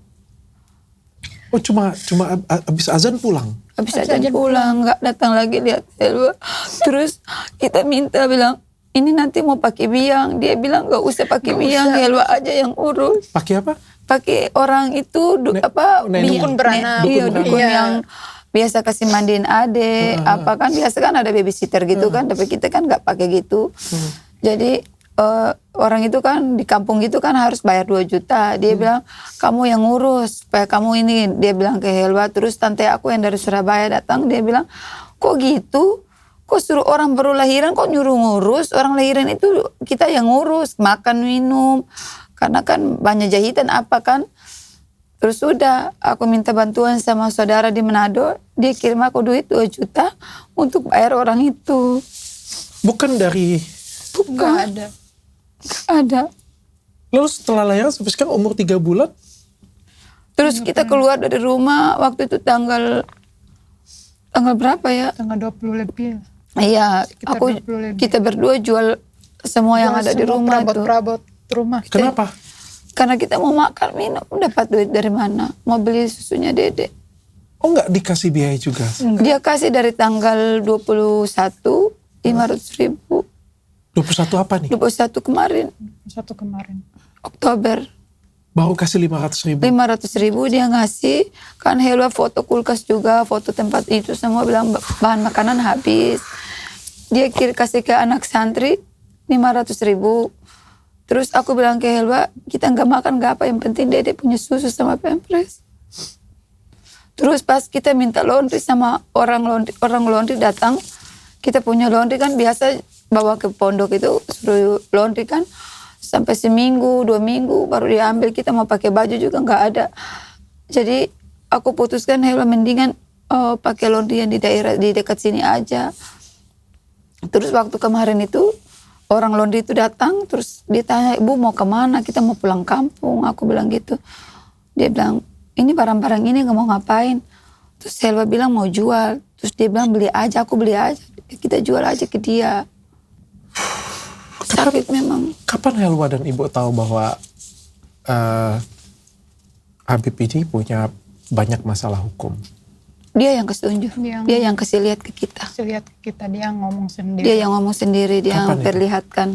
Oh cuma habis azan pulang? Habis azan pulang, enggak datang lagi lihat Helwa. Terus kita minta bilang, ini nanti mau pakai biang. Dia bilang gak usah pakai biang, Helwa aja yang urus. Pakai apa? Pakai orang itu dukun beranak. Iya, dukun yang biasa kasih mandiin ade, apa kan biasa kan ada babysitter gitu kan, tapi kita kan nggak pakai gitu. Jadi orang itu kan di kampung gitu kan harus bayar 2 juta. Dia bilang kamu yang ngurus supaya kamu ini. Dia bilang ke Helwa. Terus tante aku yang dari Surabaya datang, dia bilang kok gitu? Kok suruh orang baru lahiran kok nyuruh ngurus? Orang lahiran itu kita yang ngurus, makan, minum. Karena kan banyak jahitan apa kan. Terus sudah aku minta bantuan sama saudara di Manado. Dia kirim aku duit 2 juta untuk bayar orang itu. Bukan dari... Bukan. Nggak ada. Lalu setelah lahiran sampai sekarang umur 3 bulan? Terus kita keluar dari rumah waktu itu tanggal berapa ya? Tanggal 20 lebih. Iya, Sekitar 20 lebih. kita berdua jual semua yang ada di rumah itu. Perabot rumah. Kenapa? Karena kita mau makan, minum, dapat duit dari mana? Mau beli susunya Dede. Oh nggak dikasih biaya juga? Dia kasih dari tanggal 21, 500.000. 21 apa nih? 21 kemarin, Satu kemarin. Oktober. Baru kasih 500.000. 500.000 dia ngasih. Kan Helwa foto kulkas juga, foto tempat itu semua, bilang bahan makanan habis. Dia kasih ke anak santri 500.000. Terus aku bilang ke Helwa, kita nggak makan nggak apa, yang penting Dede punya susu sama pampers. Terus pas kita minta laundry sama orang laundry datang, kita punya laundry kan biasa bawa ke pondok itu suruh laundry kan. Sampai seminggu, 2 minggu baru diambil. Kita mau pakai baju juga nggak ada. Jadi aku putuskan Helwa mendingan pakai laundry yang di daerah di dekat sini aja. Terus waktu kemarin itu orang laundry itu datang, terus dia tanya, ibu mau kemana? Kita mau pulang kampung. Aku bilang gitu. Dia bilang, ini barang-barang ini nggak mau ngapain? Terus Helwa bilang mau jual. Terus dia bilang beli aja, aku beli aja. Kita jual aja ke dia. Sakit memang. Kapan Helwa dan Ibu tahu bahwa Habib ini punya banyak masalah hukum? Dia yang kasih tunjuk. Dia yang kasih lihat ke kita. Kasih lihat ke kita, dia ngomong sendiri. Dia yang ngomong sendiri, dia yang Kapan itu? perlihatkan.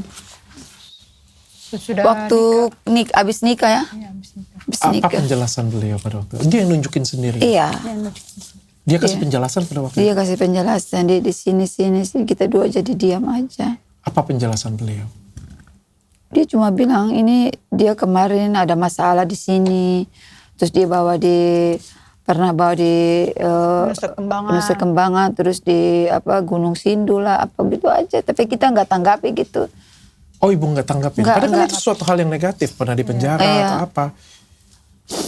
Sudah Waktu abis nikah ya. Iya, habis nikah. Abis Apa nikah. penjelasan beliau pada waktu itu? Dia yang nunjukin sendiri? Iya. Dia kasih Iya. penjelasan pada waktu itu? Dia kasih penjelasan. Dia di sini, kita dua jadi diam aja. Apa penjelasan beliau? Dia cuma bilang ini dia kemarin ada masalah di sini. Terus dia pernah bawa di Nusa Kembangan, terus di Gunung Sindu lah, apa gitu aja. Tapi kita nggak tanggapi gitu. Oh, Ibu nggak tanggapin? Padahal kan itu suatu hal yang negatif, pernah di penjara atau apa.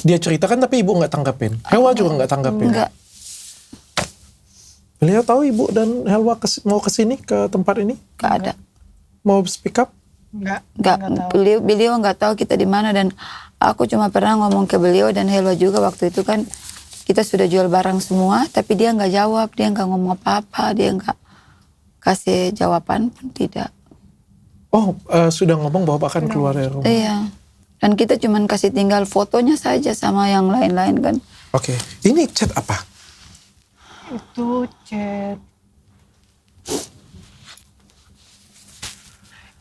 Dia ceritakan tapi Ibu nggak tanggapin. Helwa juga nggak tanggapin? Enggak. Beliau tahu Ibu dan Helwa mau kesini ke tempat ini? Nggak ada. Mau speak up? Enggak tahu. Beliau nggak tahu kita di mana, dan aku cuma pernah ngomong ke beliau dan Helwa juga waktu itu kan kita sudah jual barang semua, tapi dia nggak jawab, dia nggak ngomong apa-apa, dia nggak kasih jawaban pun tidak. Oh, sudah ngomong bahwa akan keluar dari rumah. Iya. Dan kita cuma kasih tinggal fotonya saja sama yang lain-lain kan. Oke. Ini chat apa? Itu chat.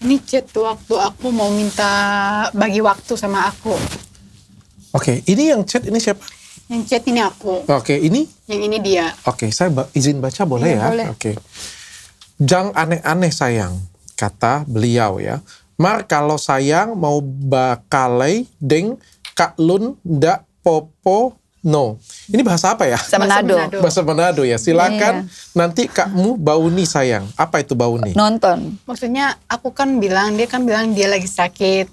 Ini chat waktu aku mau minta bagi waktu sama aku. Oke, ini yang chat ini siapa? Yang chat ini aku, Oke, ini? yang ini dia. Oke, saya izin baca boleh Iya, ya? boleh. Oke. Jangan aneh-aneh sayang, kata beliau ya. Mar kalau sayang mau bakalai deng Kak Lun ndak popo no. Ini bahasa apa ya? Sama Manado. Bahasa Manado ya. Silakan nanti Kakmu Bauni sayang. Apa itu Bauni? Nonton. Maksudnya aku kan bilang, dia kan bilang dia lagi sakit.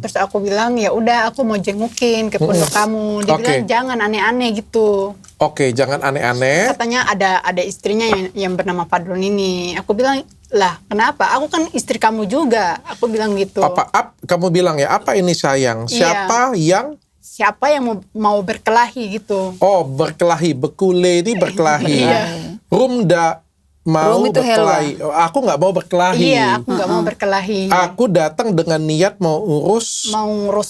Terus aku bilang ya udah aku mau jengukin ke pondok kamu. Dia Oke. bilang jangan aneh-aneh gitu. Oke, jangan aneh-aneh. Katanya ada istrinya yang bernama Fadlun ini. Aku bilang, lah kenapa? Aku kan istri kamu juga. Aku bilang gitu. Kamu bilang ya, apa ini sayang? Siapa yang mau berkelahi gitu. Oh, berkelahi. Bekule ini berkelahi. Iya. Rum ndak mau Rum itu berkelahi. Aku nggak mau berkelahi. Iya, aku nggak mau berkelahi. Aku datang dengan niat mau ngurus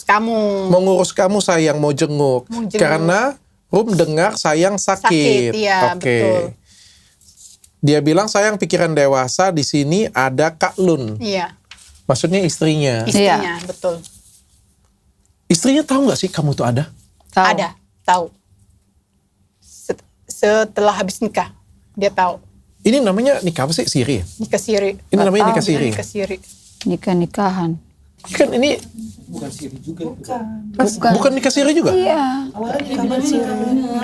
kamu. Mau ngurus kamu sayang, mau jenguk. Karena Rum dengar sayang sakit. Iya, Oke. betul. Dia bilang sayang pikiran dewasa, di sini ada Kak Lun. Iya. Maksudnya istrinya. Istrinya, betul. Istrinya tahu nggak sih kamu tuh ada? Tahu. Ada, tahu. Setelah habis nikah, dia tahu. Ini namanya nikah apa sih? Siri ya? Nikah siri. Ini namanya nikah tahu. siri. Nikah siri. Nikah-nikahan. Kan ini bukan nikah siri juga? Iya. Awalnya nikah siri.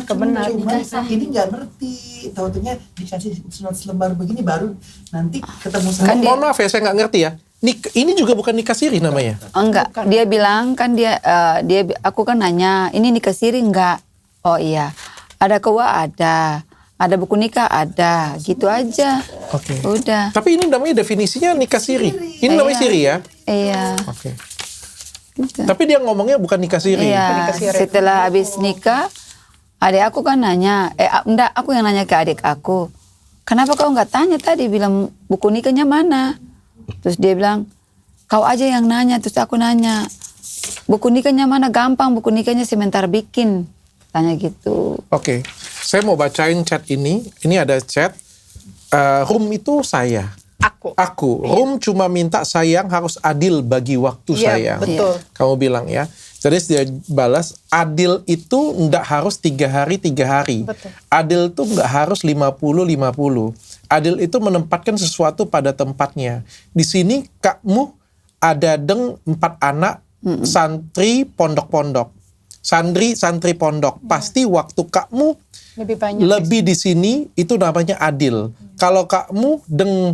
Kebenar. Cuma ini nggak ngerti. Tahu-taunya dikasih sunat selembar begini baru nanti ketemu sama. Mohon maaf ya, saya nggak ngerti ya. Ini juga bukan nikah siri namanya? Enggak, dia bilang kan aku kan nanya, ini nikah siri enggak? Oh iya, ada kewa ada buku nikah ada, gitu aja. Oke. Udah. Tapi ini namanya definisinya nikah siri. Ini namanya siri ya? Iya. Oke. Gitu. Tapi dia ngomongnya bukan nikah siri. Iya, Nikah siri. setelah habis nikah, adik aku kan nanya, enggak, aku yang nanya ke adik aku, kenapa kau nggak tanya tadi, bilang buku nikahnya mana? Terus dia bilang, kau aja yang nanya. Terus aku nanya, buku nikahnya mana? Gampang, buku nikahnya sebentar bikin. Tanya gitu. Oke. Saya mau bacain chat ini. Ini ada chat. Rum itu saya. Aku. Rum cuma minta sayang harus adil bagi waktu Iya, sayang. betul. Kamu bilang ya. Jadi dia balas, adil itu nggak harus 3 hari 3 hari. Betul. Adil itu nggak harus 50-50. Adil itu menempatkan sesuatu pada tempatnya. Di sini Kakmu ada 4 anak santri pondok-pondok. Santri pondok. Pasti waktu Kakmu Lebih banyak. lebih di sini itu namanya adil. Kalau Kakmu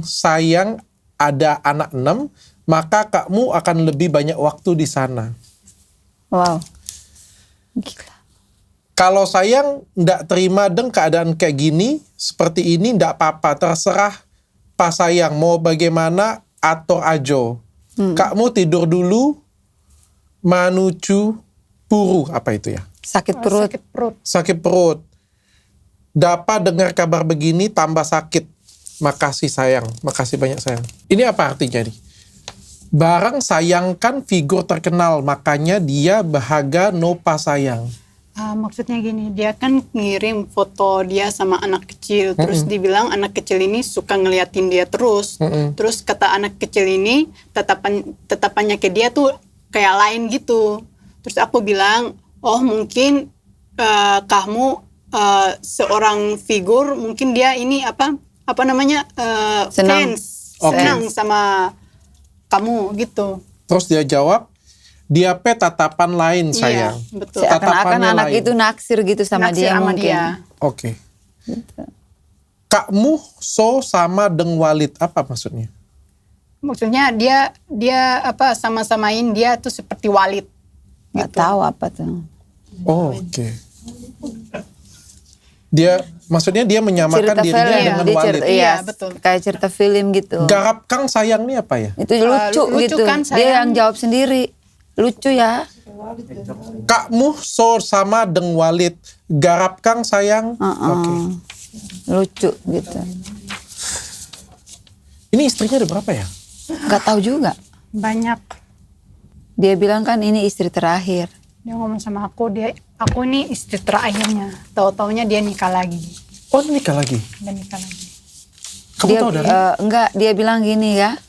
sayang ada anak 6, maka Kakmu akan lebih banyak waktu di sana. Wow. Gila. Kalau sayang ndak terima keadaan kayak gini, seperti ini ndak apa-apa, terserah Pak sayang mau bagaimana atur ajo. Kakmu tidur dulu, manuju puru, apa itu ya? Sakit perut. Sakit perut. Sakit perut. Dapat dengar kabar begini tambah sakit. Makasih sayang, makasih banyak sayang. Ini apa artinya nih? Barang sayangkan figur terkenal, makanya dia bahagia nopa sayang. Maksudnya gini, dia kan ngirim foto dia sama anak kecil, terus dibilang anak kecil ini suka ngeliatin dia terus. Terus kata anak kecil ini tatapannya ke dia tuh kayak lain gitu. Terus aku bilang, oh mungkin kamu seorang figur, mungkin dia ini apa namanya Senang. fans, senang sama kamu gitu. Terus dia jawab, dia tatapan lain sayang. Iya, betul. Seakan-akan Tatapannya anak lain. itu naksir gitu sama Naksir dia sama mungkin. dia. Oke. Kakmu sama deng Walid, apa maksudnya? Maksudnya dia apa sama-samain dia tuh seperti Walid. Nggak tahu apa tuh. Oh, oke. Maksudnya dia menyamakan Cerita dirinya film. dengan Dia Walid. cerita, Iya, iya, betul. kayak cerita film gitu. Garap Kang sayang nih apa ya? Itu lucu lucu gitu. kan, Dia sayang. yang jawab sendiri. Lucu ya. Kakmu sama deng Walid. Garap Kang sayang. Oke. Lucu gitu. Ini istrinya ada berapa ya? Nggak tahu juga. Banyak. Dia bilang kan ini istri terakhir. Dia ngomong sama aku, aku ini istri terakhirnya. Tahu-taunya dia nikah lagi. Oh, nikah lagi. Dia nikah lagi. Kamu Dia tahu dari? enggak, dia bilang gini ya.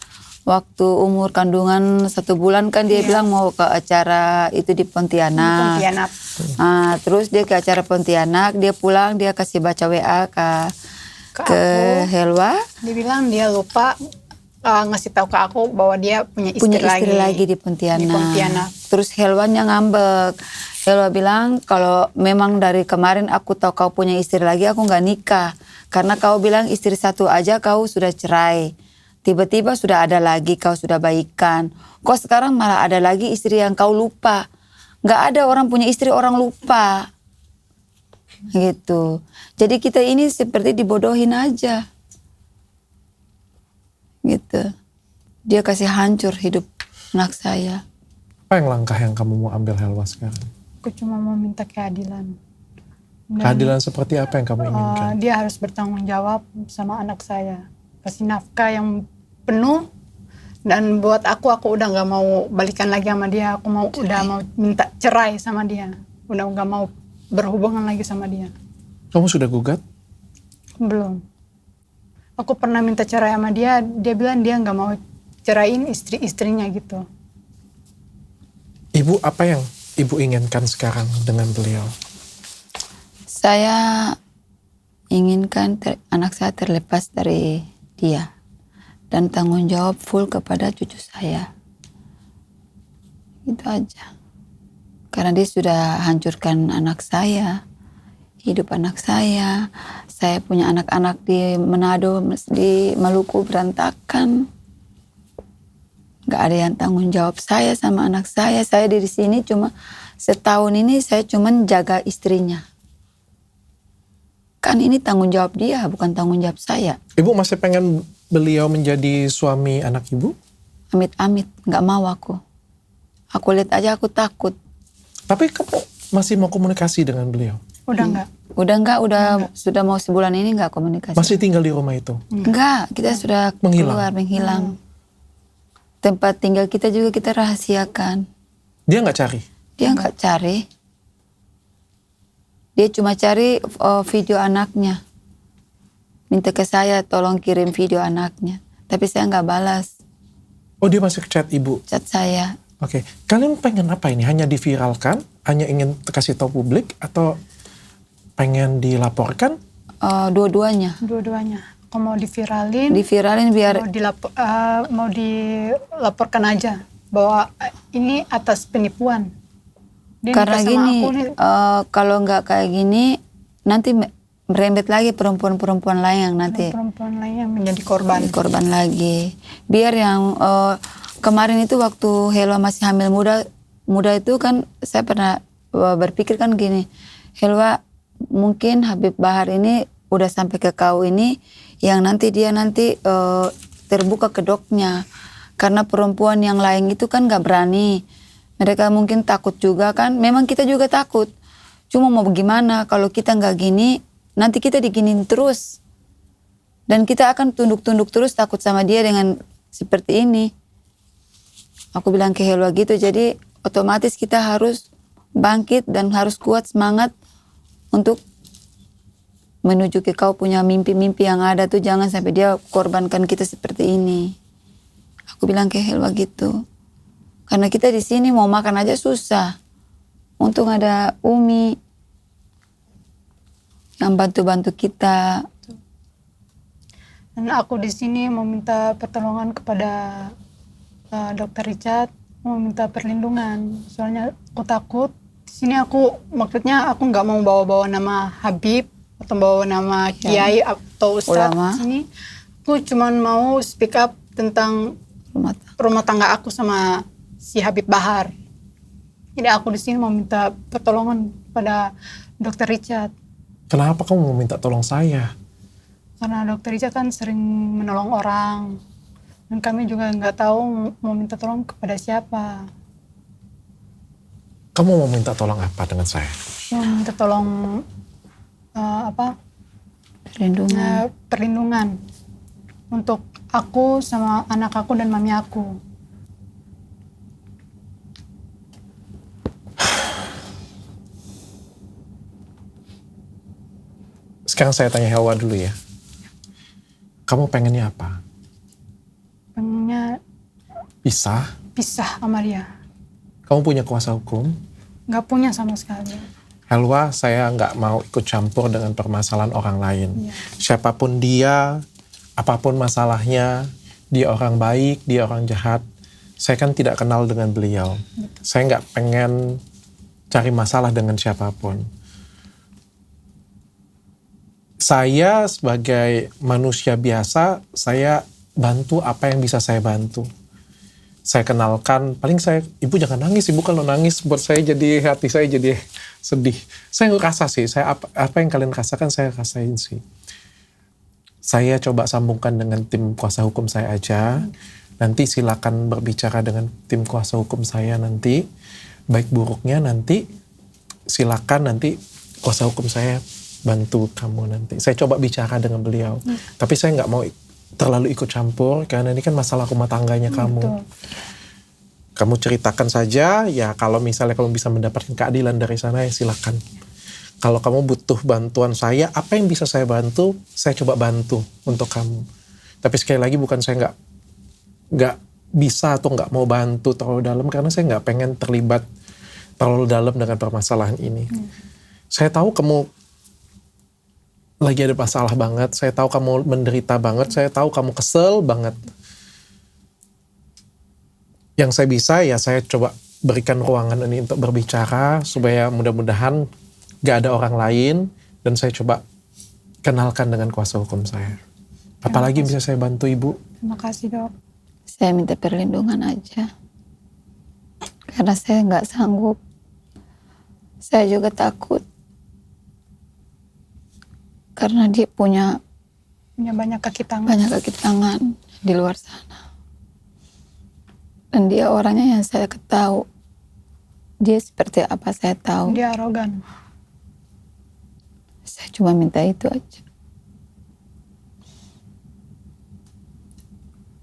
Waktu umur kandungan 1 bulan kan dia bilang mau ke acara itu di Pontianak. Pontianak. Terus dia ke acara Pontianak, dia pulang dia kasih baca WA ke aku. Helwa. Dia bilang dia lupa ngasih tahu ke aku bahwa dia punya istri, lagi di Pontianak. Di Pontianak. Terus Helwanya ngambek. Helwa bilang kalau memang dari kemarin aku tahu kau punya istri lagi, aku nggak nikah. Karena kau bilang istri satu aja kau sudah cerai. Tiba-tiba sudah ada lagi, kau sudah baikan. Kok sekarang malah ada lagi istri yang kau lupa. Nggak ada orang punya istri orang lupa. Gitu. Jadi kita ini seperti dibodohin aja. Gitu. Dia kasih hancur hidup anak saya. Apa yang langkah yang kamu mau ambil Helwa sekarang? Aku cuma mau minta keadilan. Dan, Keadilan seperti apa yang kamu inginkan? dia harus bertanggung jawab sama anak saya. Kasih nafkah yang penuh. Dan buat aku udah nggak mau balikan lagi sama dia. Aku udah mau minta cerai sama dia. Udah nggak mau berhubungan lagi sama dia. Kamu sudah gugat? Belum. Aku pernah minta cerai sama dia. Dia bilang dia nggak mau ceraiin istri-istrinya gitu. Ibu, apa yang ibu inginkan sekarang dengan beliau? Saya inginkan anak saya terlepas dari dia. Dan tanggung jawab full kepada cucu saya. Itu aja. Karena dia sudah hancurkan anak saya. Hidup anak saya. Saya punya anak-anak di Manado, di Maluku berantakan. Gak ada yang tanggung jawab saya sama anak saya. Saya di sini cuma setahun ini saya cuma jaga istrinya. Kan ini tanggung jawab dia, bukan tanggung jawab saya. Ibu masih pengen beliau menjadi suami anak ibu? Amit-amit, gak mau aku. Aku lihat aja aku takut. Tapi kamu masih mau komunikasi dengan beliau? Udah nggak? Udah sudah mau sebulan ini gak komunikasi. Masih tinggal di rumah itu? Enggak, kita sudah keluar, menghilang. Tempat tinggal kita juga kita rahasiakan. Dia nggak cari? Dia nggak cari. Dia cuma cari video anaknya. Minta ke saya tolong kirim video anaknya. Tapi saya nggak balas Oh, dia masih chat ibu? chat saya. Oke. Kalian pengen apa ini? Hanya diviralkan? Hanya ingin kasih tahu publik? Atau pengen dilaporkan? Dua-duanya. Dua-duanya. Aku mau diviralin. Diviralin biar Mau dilaporkan aja bahwa ini atas penipuan. Dia karena nikah sama gini, aku nih. kalau nggak kayak gini nanti merembet lagi perempuan-perempuan lain yang nanti Perempuan lain yang menjadi korban. korban lagi. Biar yang kemarin itu waktu Helwa masih hamil muda itu kan saya pernah berpikir kan gini, Helwa mungkin Habib Bahar ini udah sampai ke kau ini yang nanti dia terbuka kedoknya. Karena perempuan yang lain itu kan gak berani. Mereka mungkin takut juga kan. Memang kita juga takut. Cuma mau bagaimana kalau kita gak gini, nanti kita diginin terus. Dan kita akan tunduk-tunduk terus takut sama dia dengan seperti ini. Aku bilang ke Helwa gitu. Jadi otomatis kita harus bangkit dan harus kuat semangat untuk menuju ke kau punya mimpi-mimpi yang ada tuh, jangan sampai dia korbankan kita seperti ini. Aku bilang ke Helwa gitu. Karena kita di sini mau makan aja susah. Untung ada Umi yang bantu-bantu kita. Dan aku di sini mau minta pertolongan kepada Dr. Richard, mau minta perlindungan. Soalnya aku takut. Di sini maksudnya aku nggak mau bawa-bawa nama Habib atau bawa nama kiai atau ustadz Ulama. di sini. Aku cuma mau speak up tentang rumah tangga aku sama si Habib Bahar. Jadi aku di sini mau minta pertolongan pada Dr. Richard. Kenapa kamu mau minta tolong saya? Karena Dr. Richard kan sering menolong orang. Dan kami juga nggak tahu mau minta tolong kepada siapa. Kamu mau minta tolong apa dengan saya? Mau minta tolong perlindungan untuk aku sama anak aku dan mami aku. Sekarang saya tanya Helwa dulu ya. Kamu pengennya apa? Pengennya Pisah? sama dia. Kamu punya kuasa hukum? Nggak punya sama sekali. Helwa, saya nggak mau ikut campur dengan permasalahan orang lain. Iya. Siapapun dia, apapun masalahnya, dia orang baik, dia orang jahat. Saya kan tidak kenal dengan beliau. Saya nggak pengen cari masalah dengan siapapun. Saya sebagai manusia biasa, saya bantu apa yang bisa saya bantu. Saya kenalkan, paling saya, ibu jangan nangis, ibu kalau nangis buat saya jadi, hati saya jadi sedih. Saya ngerasa sih, apa yang kalian rasakan saya rasain sih. Saya coba sambungkan dengan tim kuasa hukum saya aja. Nanti silakan berbicara dengan tim kuasa hukum saya nanti. Baik buruknya nanti silakan nanti kuasa hukum saya bantu kamu nanti. Saya coba bicara dengan beliau. Tapi saya nggak mau terlalu ikut campur karena ini kan masalah rumah tangganya kamu. Betul. Kamu ceritakan saja, ya kalau misalnya kamu bisa mendapatkan keadilan dari sana ya silakan. Kalau kamu butuh bantuan saya, apa yang bisa saya bantu, saya coba bantu untuk kamu. Tapi sekali lagi bukan saya nggak bisa atau nggak mau bantu terlalu dalam karena saya nggak pengen terlibat terlalu dalam dengan permasalahan ini. Saya tahu kamu lagi ada masalah banget, saya tahu kamu menderita banget, saya tahu kamu kesel banget. Yang saya bisa ya saya coba berikan ruangan ini untuk berbicara supaya mudah-mudahan gak ada orang lain dan saya coba kenalkan dengan kuasa hukum saya. Apalagi bisa saya bantu ibu? Terima kasih dok. Saya minta perlindungan aja. Karena saya nggak sanggup. Saya juga takut. Karena dia punya Banyak kaki tangan. banyak kaki tangan di luar sana. Dan dia orangnya yang saya tahu. Dia seperti apa saya tahu. Dia arogan. Saya cuma minta itu aja.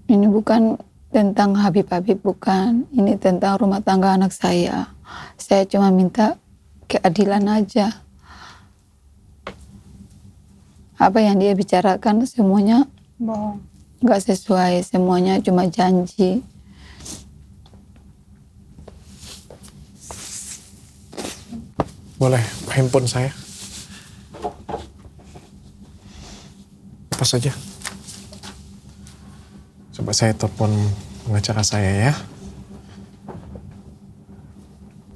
Ini bukan tentang Habib-Habib, bukan. Ini tentang rumah tangga anak saya. Saya cuma minta keadilan aja. Apa yang dia bicarakan semuanya Bohong. nggak sesuai. Semuanya cuma janji. Boleh handphone saya? Apa saja? Coba saya telepon pengacara saya ya.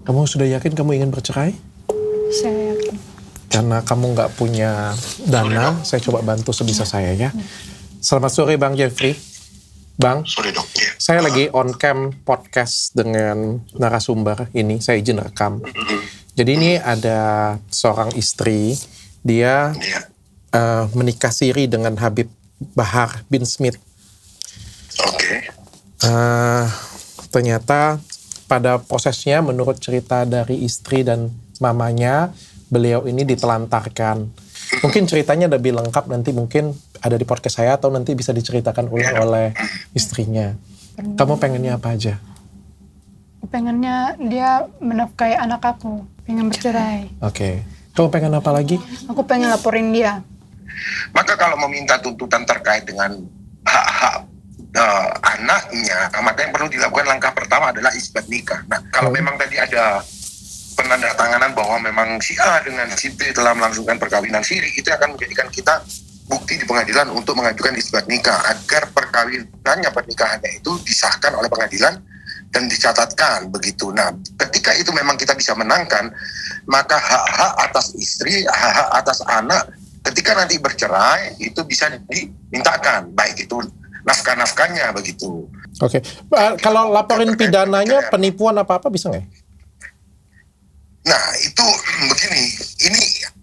Kamu sudah yakin kamu ingin bercerai? Saya yakin. Karena kamu nggak punya dana, saya coba bantu sebisa saya ya. Selamat sore Bang Jeffrey. Bang, Sorry dok, ya. saya lagi on cam podcast dengan narasumber ini, saya izin rekam. Jadi ini ada seorang istri, dia Iya. menikah siri dengan Habib Bahar bin Smith. Oke. Ternyata pada prosesnya menurut cerita dari istri dan mamanya, beliau ini ditelantarkan. Mungkin ceritanya lebih lengkap nanti mungkin ada di podcast saya atau nanti bisa diceritakan ulang oleh istrinya. Kamu pengennya apa aja? Pengennya dia menafkahi anak aku. Pengen bercerai. Oke. Kamu pengen apa lagi? Aku pengen laporin dia. Maka kalau meminta tuntutan terkait dengan hak-hak anaknya, maka yang perlu dilakukan langkah pertama adalah isbat nikah. Nah, kalau memang tadi ada penandatanganan bahwa memang si A dengan si B telah melangsungkan perkawinan siri, itu akan menjadikan kita bukti di pengadilan untuk mengajukan isbat nikah agar perkawinannya, pernikahannya itu disahkan oleh pengadilan dan dicatatkan begitu. Nah, ketika itu memang kita bisa menangkan, maka hak-hak atas istri, hak-hak atas anak, ketika nanti bercerai itu bisa dimintakan, baik itu nafkah-nafkahnya begitu. Oke. Kalau laporin pidananya penipuan apa-apa bisa nggak? Nah, itu begini, ini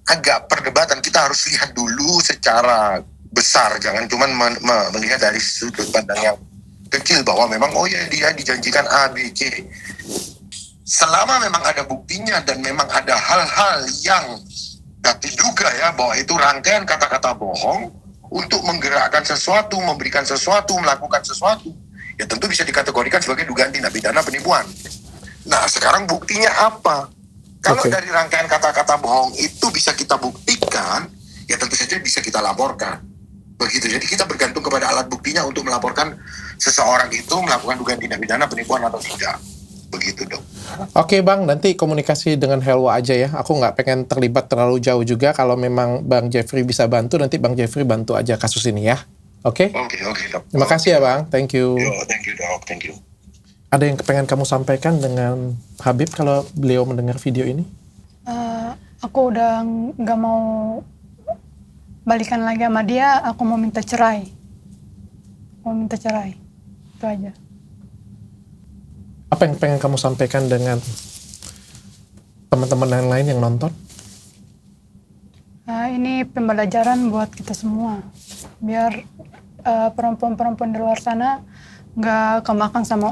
agak perdebatan, kita harus lihat dulu secara besar, jangan cuma melihat dari sudut pandang yang kecil bahwa memang oh ya dia dijanjikan A, B, C. Selama memang ada buktinya dan memang ada hal-hal yang diduga ya bahwa itu rangkaian kata-kata bohong untuk menggerakkan sesuatu, memberikan sesuatu, melakukan sesuatu, ya tentu bisa dikategorikan sebagai dugaan tindak pidana penipuan. Nah, sekarang buktinya apa? Kalau dari rangkaian kata-kata bohong itu bisa kita buktikan, ya tentu saja bisa kita laporkan. Begitu. Jadi kita bergantung kepada alat buktinya untuk melaporkan seseorang itu melakukan dugaan tindak pidana penipuan atau tidak. Begitu dok. Oke Bang, nanti komunikasi dengan Helwa aja ya. Aku nggak pengen terlibat terlalu jauh juga. Kalau memang Bang Jeffrey bisa bantu, nanti Bang Jeffrey bantu aja kasus ini ya. Oke? Oke, Dok. Terima kasih ya Bang, thank you. Yo, thank you, Dok. Thank you. Ada yang pengen kamu sampaikan dengan Habib kalau beliau mendengar video ini? Aku udah nggak mau balikan lagi sama dia, aku mau minta cerai. Itu aja. Apa yang pengen kamu sampaikan dengan teman-teman yang lain yang nonton? Ini pembelajaran buat kita semua. Biar perempuan-perempuan di luar sana nggak kemakan sama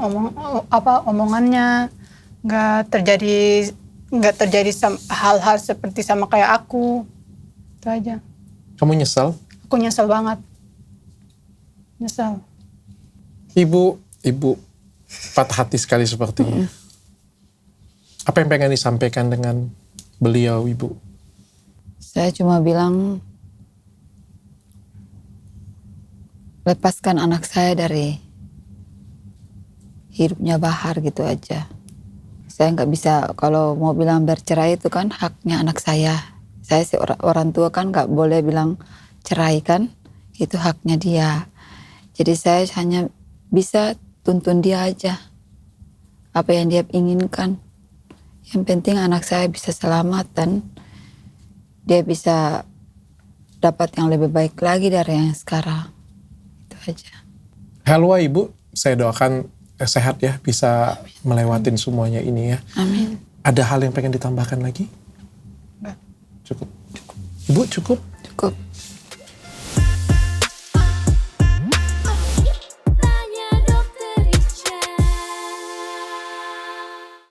omongannya, nggak terjadi hal-hal seperti sama kayak aku. Itu aja. Kamu nyesel? Aku nyesel banget. Nyesel. Ibu patah hati sekali sepertinya. Apa yang pengen disampaikan dengan beliau, Ibu? Saya cuma bilang, lepaskan anak saya dari hidupnya Bahar gitu aja. Saya nggak bisa, kalau mau bilang bercerai itu kan haknya anak saya. Saya sih orang tua kan nggak boleh bilang cerai kan, itu haknya dia. Jadi saya hanya bisa tuntun dia aja, apa yang dia inginkan. Yang penting anak saya bisa selamat dan dia bisa dapat yang lebih baik lagi dari yang sekarang. Itu aja. Helwa Ibu, saya doakan sehat ya, bisa melewatin semuanya ini ya. Amin. Ada hal yang pengen ditambahkan lagi? Enggak. Cukup. Ibu cukup?